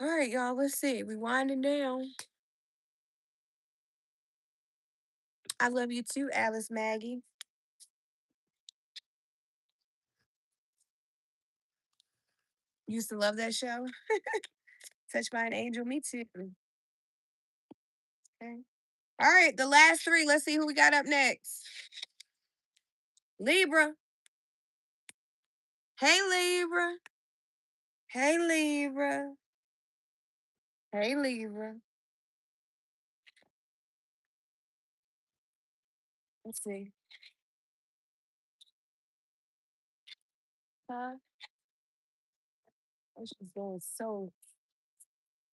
All right, y'all. Let's see. We winding down. I love you too, Alice Maggie. Used to love that show. Touched by an Angel. Me too. Okay. All right, the last three. Let's see who we got up next. Libra. Hey, Libra. Hey, Libra. Hey, Libra. Let's see. Huh? Oh, she's doing so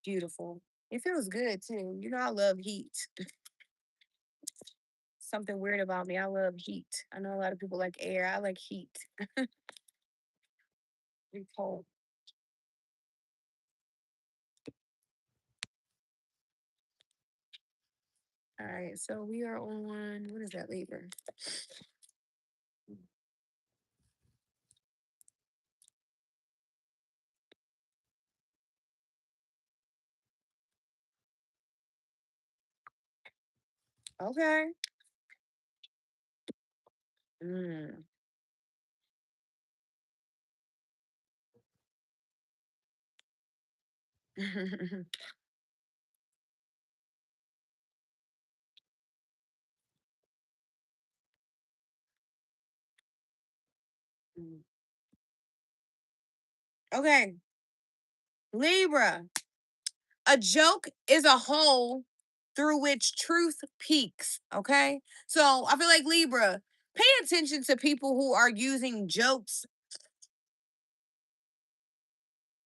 beautiful. It feels good too. I love heat. Something weird about me. I love heat. I know a lot of people like air. I like heat. Be cold. All right. So we are on, what is that, Libra? Okay. Mm. Okay. Libra. A joke is a hole through which truth peeks. Okay. So I feel like Libra, pay attention to people who are using jokes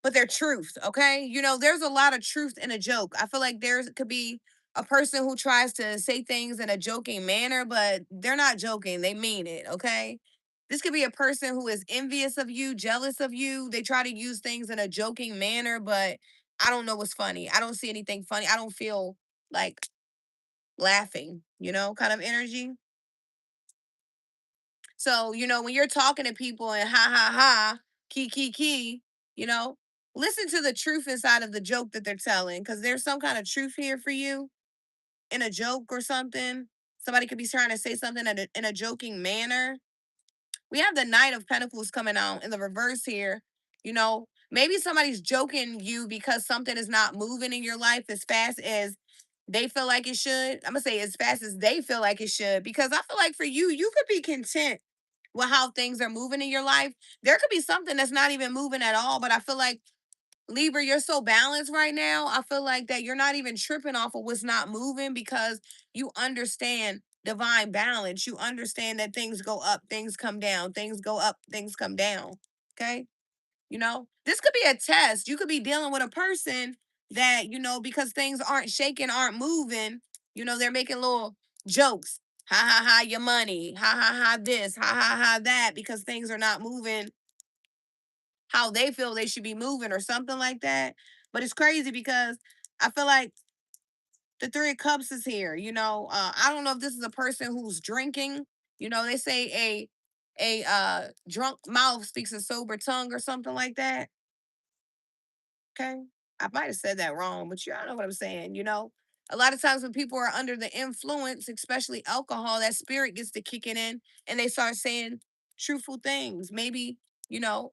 but they're truth, okay? There's a lot of truth in a joke. I feel like there could be a person who tries to say things in a joking manner, but they're not joking. They mean it, okay? This could be a person who is envious of you, jealous of you. They try to use things in a joking manner, but I don't know what's funny. I don't see anything funny. I don't feel like laughing, kind of energy. So, when you're talking to people and ha ha ha, key, you know, listen to the truth inside of the joke that they're telling because there's some kind of truth here for you in a joke or something. Somebody could be trying to say something in a joking manner. We have the Knight of Pentacles coming out in the reverse here. Maybe somebody's joking you because something is not moving in your life as fast as they feel like it should. I'm gonna say as fast as they feel like it should, because I feel like for you, you could be content with how things are moving in your life. There could be something that's not even moving at all, but I feel like Libra, you're so balanced right now. I feel like that you're not even tripping off of what's not moving because you understand divine balance. You understand that things go up, things come down, things go up, things come down. Okay. This could be a test. You could be dealing with a person that, because things aren't shaking, aren't moving, they're making little jokes. Ha ha ha, your money. Ha ha ha, this. Ha ha ha, that, because things are not moving how they feel they should be moving or something like that. But it's crazy because I feel like the Three of Cups is here. I don't know if this is a person who's drinking. They say a drunk mouth speaks a sober tongue or something like that. Okay. I might have said that wrong, but you all know what I'm saying. A lot of times when people are under the influence, especially alcohol, that spirit gets to kicking in and they start saying truthful things. Maybe, you know,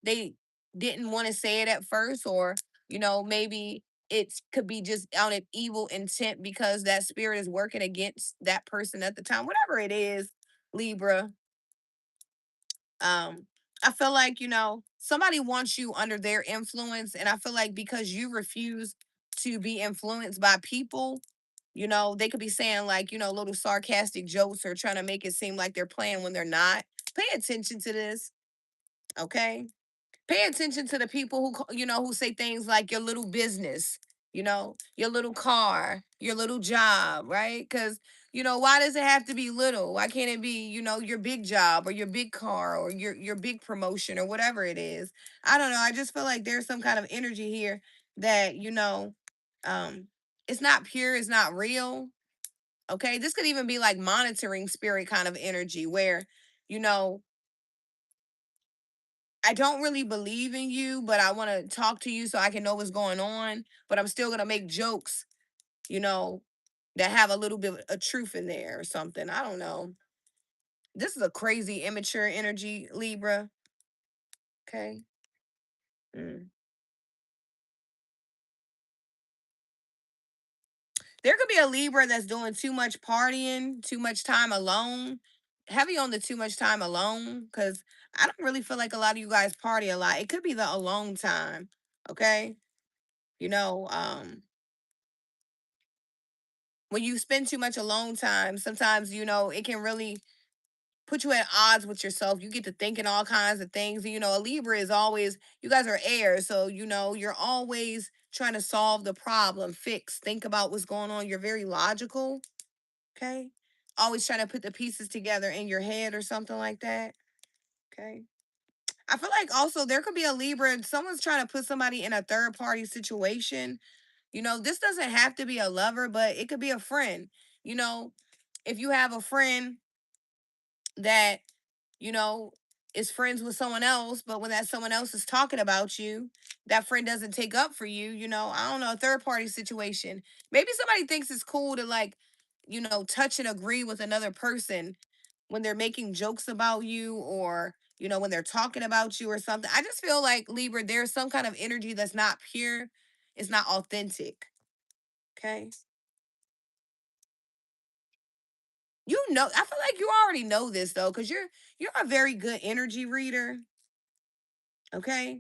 they didn't want to say it at first, or maybe it could be just out of evil intent because that spirit is working against that person at the time, whatever it is. Libra, um I feel like somebody wants you under their influence, and I feel like because you refuse to be influenced by people, they could be saying like little sarcastic jokes or trying to make it seem like they're playing when they're not. Pay attention to this, okay? Pay attention to the people who say things like your little business, your little car, your little job, right? Because why does it have to be little? Why can't it be your big job or your big car or your big promotion or whatever it is? I don't know. I just feel like there's some kind of energy here that um it's not pure, it's not real. Okay, this could even be like monitoring spirit kind of energy where you know I don't really believe in you, but I want to talk to you so I can know what's going on. But I'm still gonna make jokes, you know, that have a little bit of truth in there or something. I don't know. This is a crazy immature energy, Libra. Okay. Mm. There could be a Libra that's doing too much partying, too much time alone. Heavy on the too much time alone, because I don't really feel like a lot of you guys party a lot. It could be the alone time. Okay. You know, um, when you spend too much alone time, sometimes, it can really put you at odds with yourself. You get to thinking all kinds of things. A Libra is always, you guys are air. So, you're always trying to solve the problem, fix, think about what's going on. You're very logical. Okay. Always trying to put the pieces together in your head or something like that. Okay. I feel like also there could be a Libra, someone's trying to put somebody in a third party situation. This doesn't have to be a lover, but it could be a friend. You know, if you have a friend that, you know, is friends with someone else, but when that someone else is talking about you, that friend doesn't take up for you, I don't know, a third party situation. Maybe somebody thinks it's cool to like, touch and agree with another person when they're making jokes about you or, when they're talking about you or something. I just feel like Libra, there's some kind of energy that's not pure, it's not authentic. Okay. I feel like you already know this though, because you're a very good energy reader. Okay.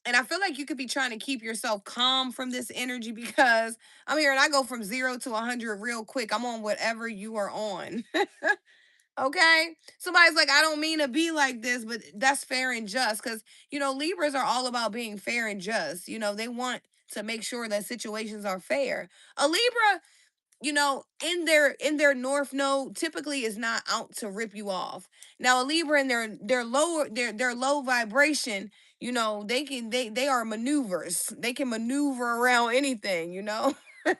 And I feel like you could be trying to keep yourself calm from this energy because I'm here and I go from 0 to 100 real quick. I'm on whatever you are on. Okay. Somebody's like, I don't mean to be like this, but that's fair and just. Because, Libras are all about being fair and just. They want to make sure that situations are fair. A Libra, in their north node typically is not out to rip you off. Now a Libra in their lower their low vibration, they are maneuvers. They can maneuver around anything. But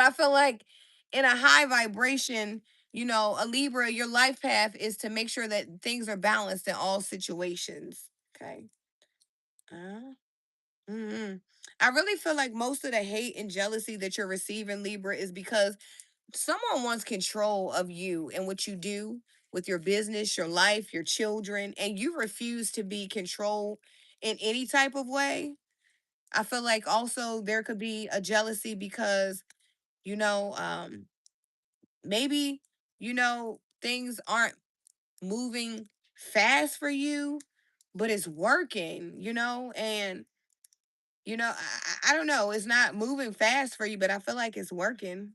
I feel like in a high vibration, a Libra, your life path is to make sure that things are balanced in all situations. Okay. Uh, mhm. I really feel like most of the hate and jealousy that you're receiving, Libra, is because someone wants control of you and what you do with your business, your life, your children, and you refuse to be controlled in any type of way. I feel like also there could be a jealousy because, you know, um, maybe, things aren't moving fast for you, but it's working, and, I don't know, it's not moving fast for you, but I feel like it's working,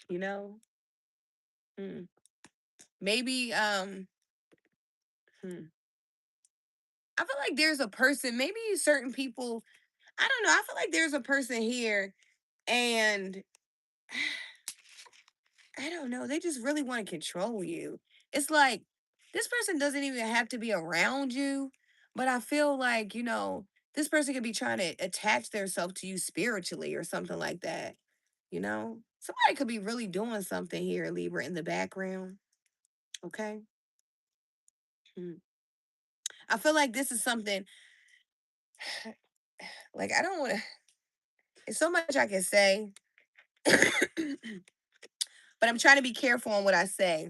you know? Mm. Maybe, hmm. I feel like there's a person, maybe certain people, I don't know. I feel like there's a person here and I don't know, they just really want to control you. It's like this person doesn't even have to be around you, but I feel like, this person could be trying to attach themselves to you spiritually or something like that. Somebody could be really doing something here, Libra, in the background. Okay. Hmm. I feel like this is something like I don't want to, it's so much I can say. But I'm trying to be careful on what I say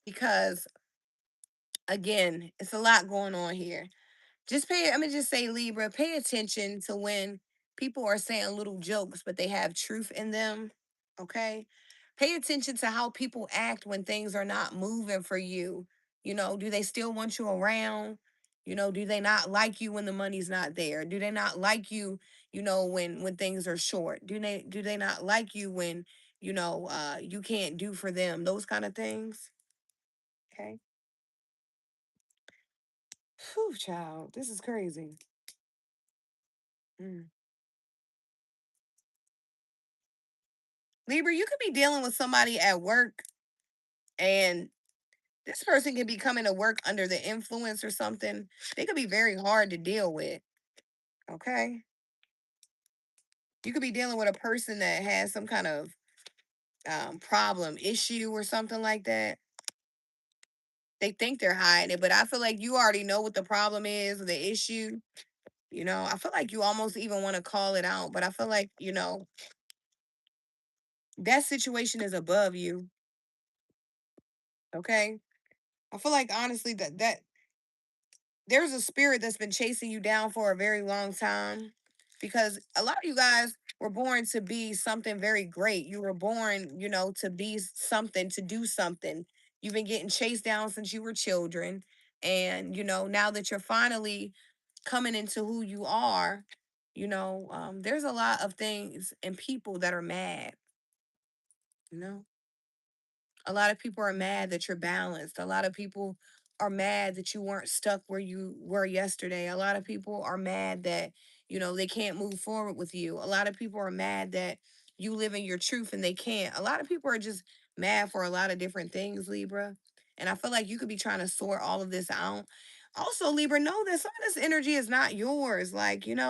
because again, it's a lot going on here. I'm gonna just say Libra, pay attention to when people are saying little jokes, but they have truth in them. Okay. Pay attention to how people act when things are not moving for you. Do they still want you around? Do they not like you when the money's not there? Do they not like you, when things are short? Do they not like you when, you can't do for them? Those kind of things. Okay. Whew, child, this is crazy. Mm. Libra, you could be dealing with somebody at work and this person can be coming to work under the influence or something. They could be very hard to deal with. Okay. You could be dealing with a person that has some kind of problem, issue, or something like that. They think they're hiding it, but I feel like you already know what the problem is, the issue. I feel like you almost even want to call it out, but I feel like, that situation is above you. Okay. I feel like honestly that there's a spirit that's been chasing you down for a very long time because a lot of you guys were born to be something very great. You were born, to be something, to do something. You've been getting chased down since you were children. And, now that you're finally coming into who you are, there's a lot of things and people that are mad, you know? A lot of people are mad that you're balanced. A lot of people are mad that you weren't stuck where you were yesterday. A lot of people are mad that, they can't move forward with you. A lot of people are mad that you live in your truth and they can't. A lot of people are just mad for a lot of different things, Libra. And I feel like you could be trying to sort all of this out. Also, Libra, know that some of this energy is not yours. Like, being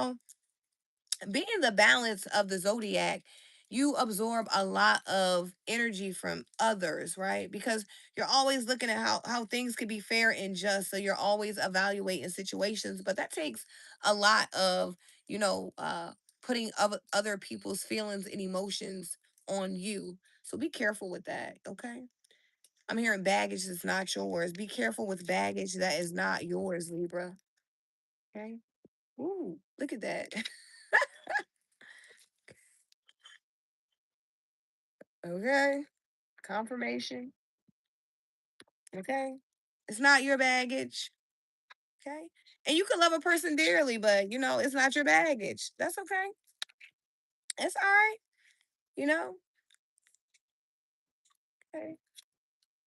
the balance of the zodiac, you absorb a lot of energy from others, right? Because you're always looking at how things could be fair and just. So you're always evaluating situations, but that takes a lot of, you know, uh, putting other people's feelings and emotions on you. So be careful with that, okay? I'm hearing baggage is not yours. Be careful with baggage that is not yours, Libra. Okay. Ooh, look at that. Okay. Confirmation. Okay. It's not your baggage. Okay. And you could love a person dearly, but it's not your baggage. That's okay. It's all right. You know, Okay.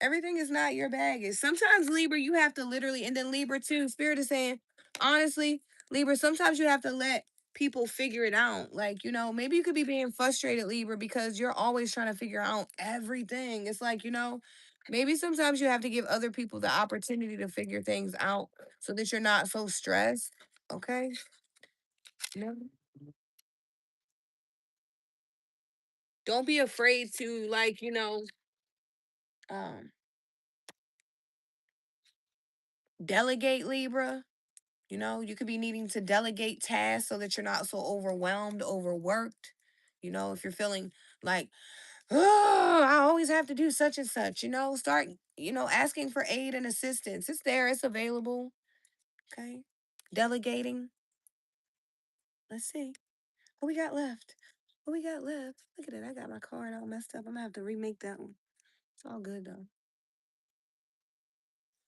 Everything is not your baggage. Sometimes Libra, you have to literally, and then Libra too. Spirit is saying, honestly, Libra, sometimes you have to let people figure it out. Like, maybe you could be being frustrated, Libra, because you're always trying to figure out everything. It's like, maybe sometimes you have to give other people the opportunity to figure things out so that you're not so stressed. Okay. No. Don't be afraid to like, um, delegate, Libra. You could be needing to delegate tasks so that you're not so overwhelmed, overworked. If you're feeling like, oh, I always have to do such and such, start, asking for aid and assistance. It's there, it's available. Okay. Delegating. Let's see. What we got left? What we got left? Look at it. I got my card all messed up. I'm gonna have to remake that one. It's all good though.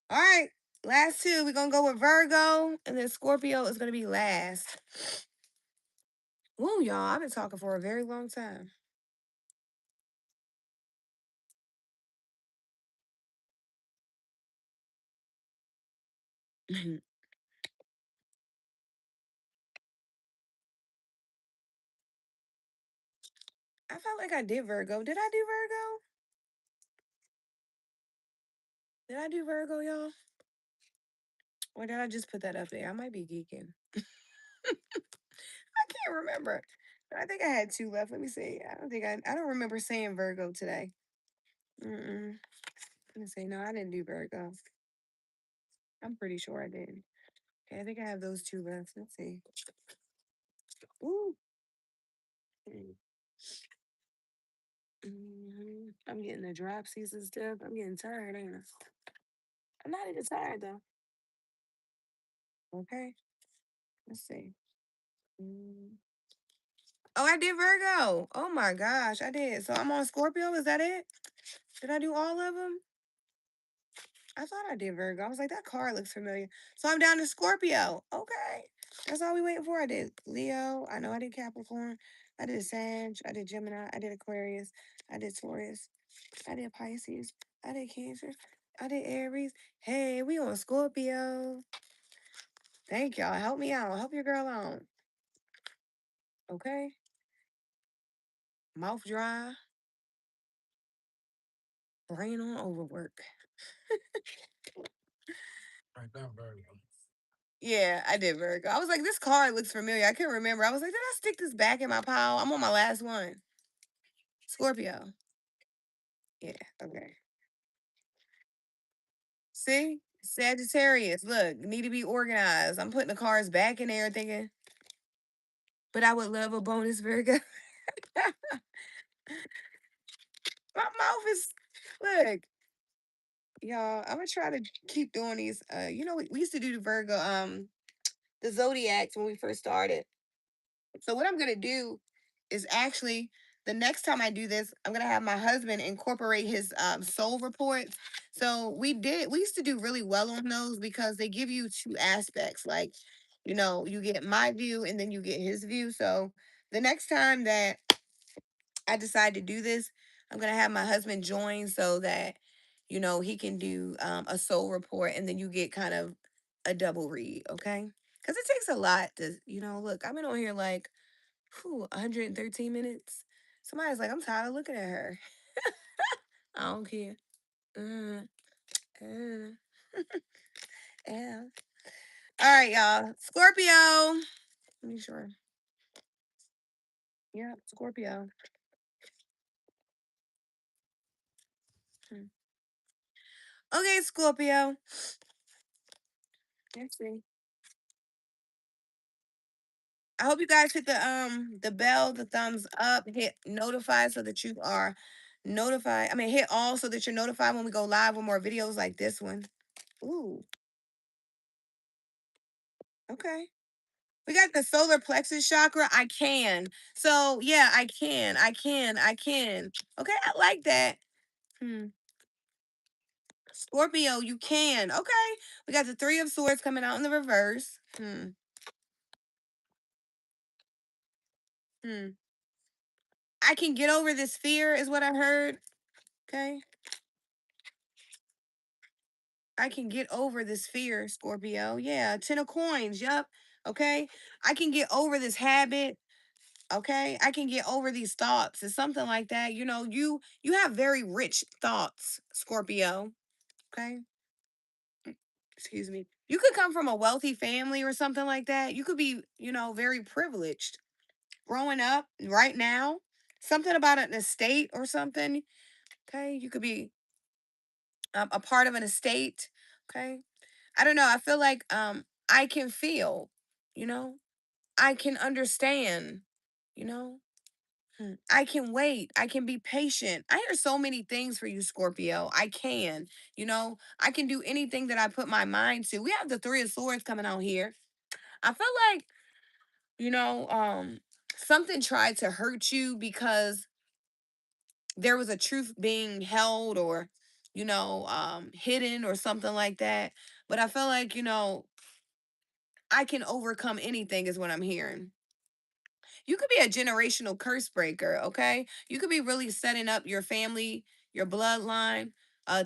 All right. Last two. We're gonna go with Virgo, and then Scorpio is gonna be last. Woo, y'all. I've been talking for a very long time. I felt like I did Virgo. Did I do Virgo? Did I do Virgo, y'all? Or did I just put that up there? I might be geeking. I can't remember. I think I had two left. Let me see. I don't remember saying Virgo today. Mm-mm. Let me see. No, I didn't do Virgo. I'm pretty sure I did. Okay, I think I have those two left. Let's see. Ooh. Mm. I'm getting the dropsies and stuff. I'm getting tired, ain't I? I'm not even tired though. Okay. Let's see. Mm. Oh, I did Virgo. Oh my gosh, I did. So I'm on Scorpio. Is that it? Did I do all of them? I thought I did Virgo. I was like, that card looks familiar. So I'm down to Scorpio. Okay. That's all we waiting for. I did Leo. I know I did Capricorn. I did Sag. I did Gemini. I did Aquarius. I did Taurus. I did Pisces. I did Cancer. I did Aries. Hey, we on Scorpio. Thank y'all. Help me out. Help your girl out. Okay. Mouth dry. Brain on overwork. Yeah, I did Virgo. I was like, this card looks familiar. I couldn't remember. I was like, did I stick this back in my pile? I'm on my last one. Scorpio. Yeah, okay. See? Sagittarius. Look, need to be organized. I'm putting the cards back in there thinking, but I would love a bonus Virgo. My mouth is look, y'all. I'm gonna try to keep doing these. We used to do the Virgo, the zodiacs when we first started. So what I'm gonna do is actually the next time I do this, I'm gonna have my husband incorporate his soul reports. So we used to do really well on those because they give you two aspects. Like, you get my view and then you get his view. So the next time that I decide to do this, I'm gonna have my husband join so that he can do a soul report and then you get kind of a double read, okay? Because it takes a lot to, look, I've been on here like 113 minutes. Somebody's like, I'm tired of looking at her. I don't care. Mm, mm. Yeah. All right, y'all. Scorpio. Let me sure. Yeah, Scorpio. Hmm. Okay, Scorpio. Let's see. I hope you guys hit the bell, the thumbs up, hit notify so that you are notified. I mean, hit all so that you're notified when we go live with more videos like this one. Ooh, okay. We got the solar plexus chakra. I can. So yeah, I can. I can. I can. Okay, I like that. Hmm. Scorpio, you can. Okay. We got the three of swords coming out in the reverse. Hmm. Hmm. I can get over this fear, is what I heard. Okay. I can get over this fear, Scorpio. Yeah, 10 of coins. Yup. Okay. I can get over this habit. Okay. I can get over these thoughts. It's something like that. You have very rich thoughts, Scorpio. Okay. Excuse me. You could come from a wealthy family or something like that. You could be, very privileged growing up right now. Something about an estate or something. Okay. You could be a part of an estate. Okay. I don't know. I feel like I can feel, you know, I can understand, you know. I can wait. I can be patient. I hear so many things for you, Scorpio. I can, I can do anything that I put my mind to. We have the Three of Swords coming out here. I feel like, you know, um, something tried to hurt you because there was a truth being held or, hidden or something like that. But I feel like, I can overcome anything, is what I'm hearing. You could be a generational curse breaker, okay? You could be really setting up your family, your bloodline,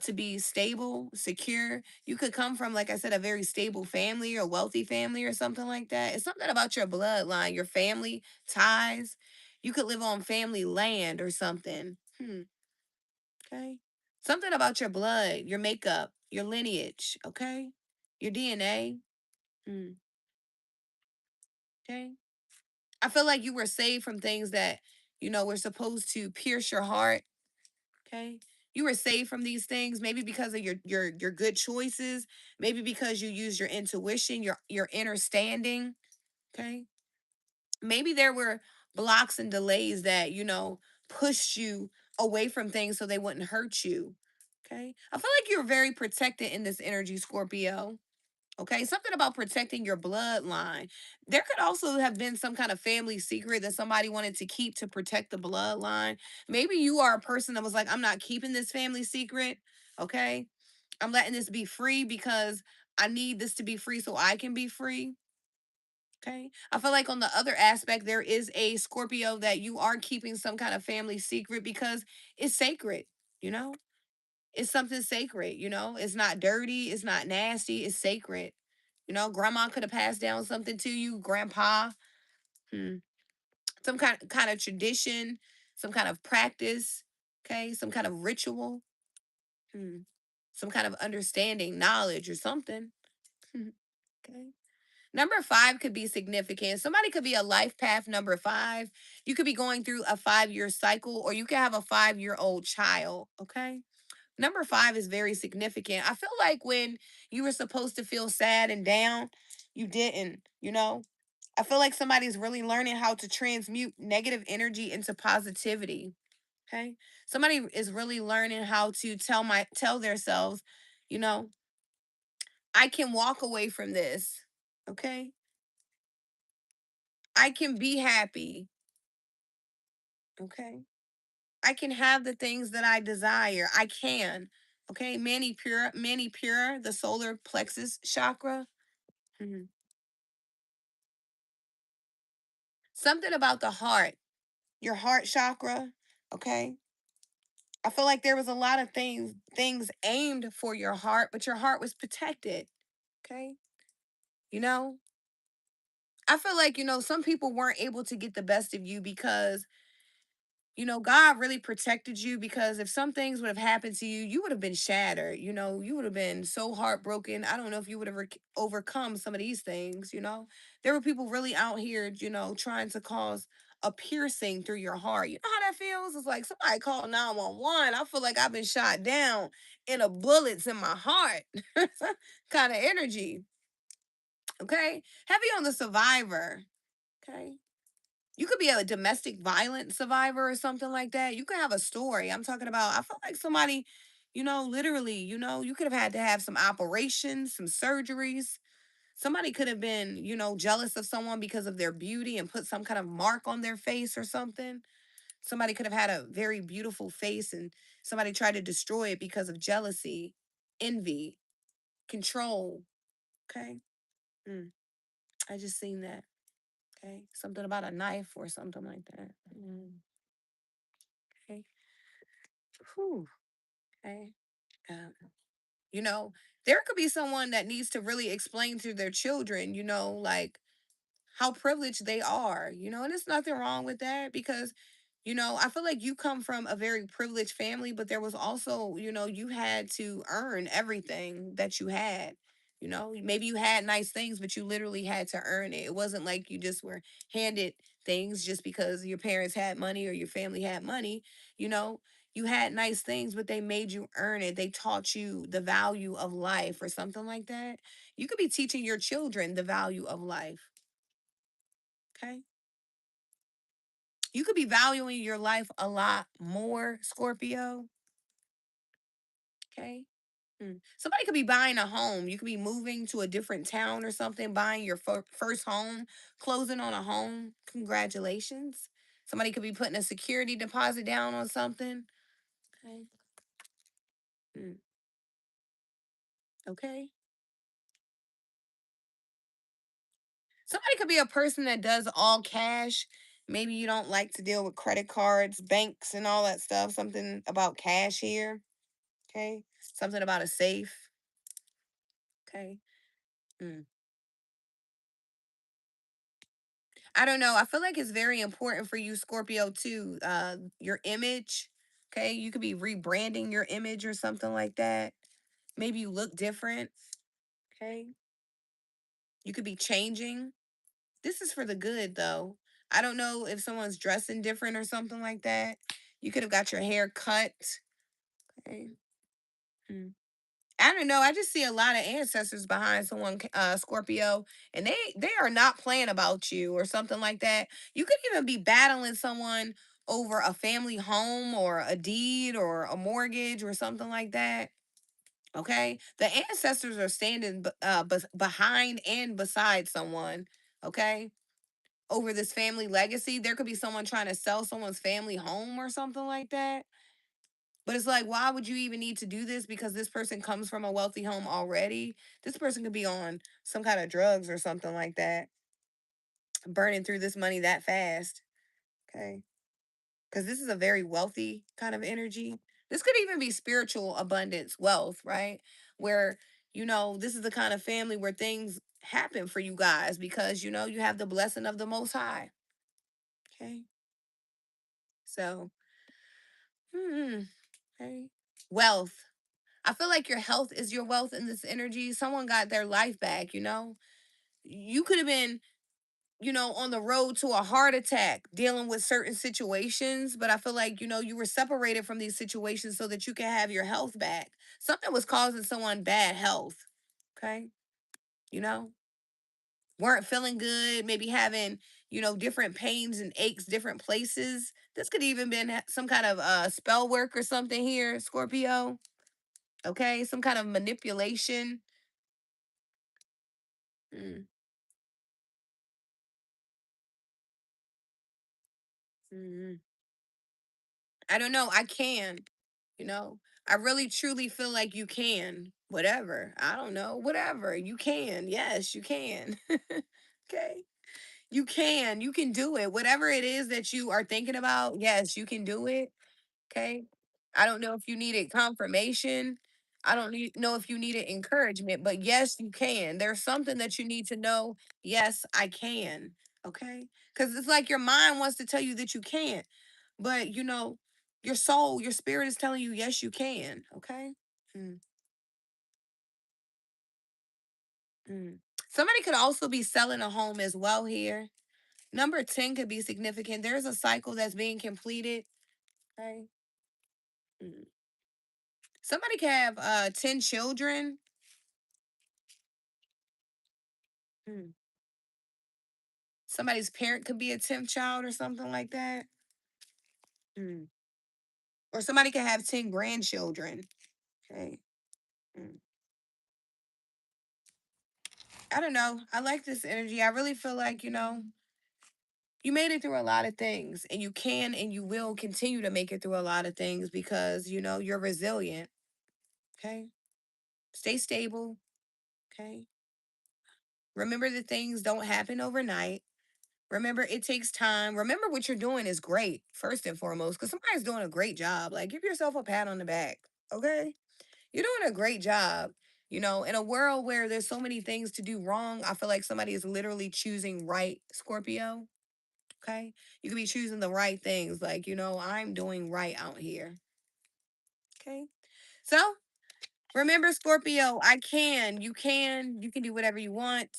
to be stable, secure. You could come from, like I said, a very stable family or wealthy family or something like that. It's something about your bloodline, your family ties. You could live on family land or something. Okay. Something about your blood, your makeup, your lineage, okay? Your DNA. Hmm, okay. I feel like you were saved from things that, were supposed to pierce your heart. Okay. You were saved from these things, maybe because of your good choices, maybe because you use your intuition, your inner standing. Okay. Maybe there were blocks and delays that, pushed you away from things so they wouldn't hurt you. Okay. I feel like you're very protected in this energy, Scorpio. Okay, something about protecting your bloodline. There could also have been some kind of family secret that somebody wanted to keep to protect the bloodline. Maybe you are a person that was like, I'm not keeping this family secret. Okay, I'm letting this be free because I need this to be free so I can be free. Okay, I feel like on the other aspect, there is a Scorpio that you are keeping some kind of family secret because it's sacred, you know? It's something sacred, It's not dirty, it's not nasty, it's sacred. Grandma could have passed down something to you, grandpa. Hmm. Some kind of tradition, some kind of practice, okay? Some kind of ritual. Hmm. Some kind of understanding, knowledge or something. Hmm. Okay. Number 5 could be significant. Somebody could be a life path number 5. You could be going through a 5-year cycle or you could have a 5-year-old child, okay? Number 5 is very significant. I feel like when you were supposed to feel sad and down, you didn't, I feel like somebody's really learning how to transmute negative energy into positivity. Okay? Somebody is really learning how to tell themselves, you know, I can walk away from this. Okay? I can be happy. Okay? I can have the things that I desire. I can. Okay? Mani pure, the solar plexus chakra. Mhm. Something about the heart, your heart chakra, okay? I feel like there was a lot of things aimed for your heart, but your heart was protected, okay? You know, I feel like, some people weren't able to get the best of you because God really protected you because if some things would have happened to you, you would have been shattered. You would have been so heartbroken. I don't know if you would have overcome some of these things. There were people really out here, trying to cause a piercing through your heart. You know how that feels? It's like somebody called 911. I feel like I've been shot down in a bullets in my heart kind of energy. Okay. Heavy on the survivor. Okay. You could be a domestic violence survivor or something like that. You could have a story. I'm talking about, I feel like somebody, literally, you could have had to have some operations, some surgeries. Somebody could have been, jealous of someone because of their beauty and put some kind of mark on their face or something. Somebody could have had a very beautiful face and somebody tried to destroy it because of jealousy, envy, control. Okay. Mm, I just seen that. Okay. Something about a knife or something like that. Okay. Whew. Okay. Um, you know, there could be someone that needs to really explain to their children, like how privileged they are, and there's nothing wrong with that because, I feel like you come from a very privileged family, but there was also, you had to earn everything that you had. Maybe you had nice things, but you literally had to earn it. It wasn't like you just were handed things just because your parents had money or your family had money. You know, you had nice things, but they made you earn it. They taught you the value of life or something like that. You could be teaching your children the value of life. Okay. You could be valuing your life a lot more, Scorpio. Okay. Somebody could be buying a home. You could be moving to a different town or something, buying your first home, closing on a home. Congratulations. Somebody could be putting a security deposit down on something. Okay. Mm, okay. Somebody could be a person that does all cash. Maybe you don't like to deal with credit cards, banks, and all that stuff. Something about cash here. Okay. Something about a safe. Okay. Mm. I don't know. I feel like it's very important for you, Scorpio, too. Your image. Okay. You could be rebranding your image or something like that. Maybe you look different. Okay. You could be changing. This is for the good, though. I don't know if someone's dressing different or something like that. You could have got your hair cut. Okay. Mm. I don't know. I just see a lot of ancestors behind someone, Scorpio, and they are not playing about you or something like that. You could even be battling someone over a family home or a deed or a mortgage or something like that. Okay, the ancestors are standing behind and beside someone. Okay, over this family legacy, there could be someone trying to sell someone's family home or something like that. But it's like, why would you even need to do this? Because this person comes from a wealthy home already. This person could be on some kind of drugs or something like that, burning through this money that fast. Okay. Because this is a very wealthy kind of energy. This could even be spiritual abundance, wealth, right? Where, this is the kind of family where things happen for you guys because, you have the blessing of the Most High. Okay. So, hmm, okay. Wealth. I feel like your health is your wealth in this energy. Someone got their life back. You could have been, on the road to a heart attack dealing with certain situations, but I feel like, you were separated from these situations so that you can have your health back. Something was causing someone bad health. Okay. You know, weren't feeling good, maybe having, different pains and aches, different places. This could even been some kind of spell work or something here, Scorpio. Okay. Some kind of manipulation. Mm. Mhm. I don't know. I can, you know. I really truly feel like you can. Whatever. I don't know. Whatever. You can. Yes, you can. Okay. You can. You can do it. Whatever it is that you are thinking about, yes, you can do it. Okay. I don't know if you needed confirmation. I don't know if you needed encouragement, but yes, you can. There's something that you need to know. Yes, I can. Okay. Because it's like your mind wants to tell you that you can't. But, your soul, your spirit is telling you, yes, you can. Okay. Mm, mm. Somebody could also be selling a home as well here. Number 10 could be significant. There's a cycle that's being completed. Okay. Mm. Somebody could have 10 children. Mm. Somebody's parent could be a 10th child or something like that. Mm. Or somebody could have 10 grandchildren. Okay. Mm. I don't know. I like this energy. I really feel like, you made it through a lot of things and you can and you will continue to make it through a lot of things because, you're resilient. Okay. Stay stable. Okay. Remember that things don't happen overnight. Remember, it takes time. Remember, what you're doing is great, first and foremost, because somebody's doing a great job. Like, give yourself a pat on the back. Okay. You're doing a great job. You know, in a world where there's so many things to do wrong, I feel like somebody is literally choosing right, Scorpio. Okay. You could be choosing the right things. Like, I'm doing right out here. Okay. So remember, Scorpio, you can do whatever you want.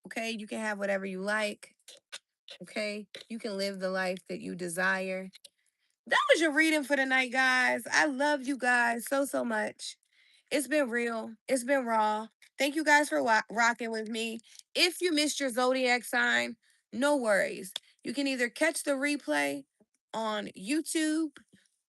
Okay. You can have whatever you like. Okay. You can live the life that you desire. That was your reading for tonight, guys. I love you guys so, so much. It's been real. It's been raw. Thank you guys for rocking with me. If you missed your zodiac sign, no worries. You can either catch the replay on YouTube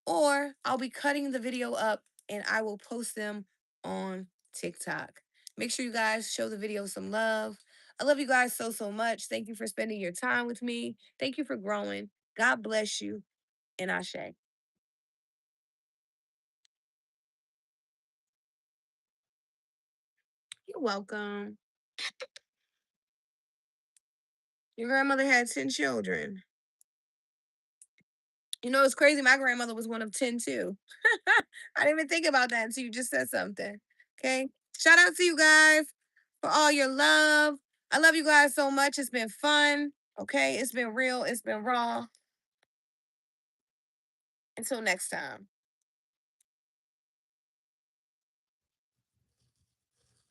or I'll be cutting the video up and I will post them on TikTok. Make sure you guys show the video some love. I love you guys so, so much. Thank you for spending your time with me. Thank you for growing. God bless you. And Ashe. You're welcome. Your grandmother had 10 children. It's crazy. My grandmother was one of 10 too. I didn't even think about that until you just said something. Okay. Shout out to you guys for all your love. I love you guys so much. It's been fun. Okay. It's been real. It's been raw. Until next time.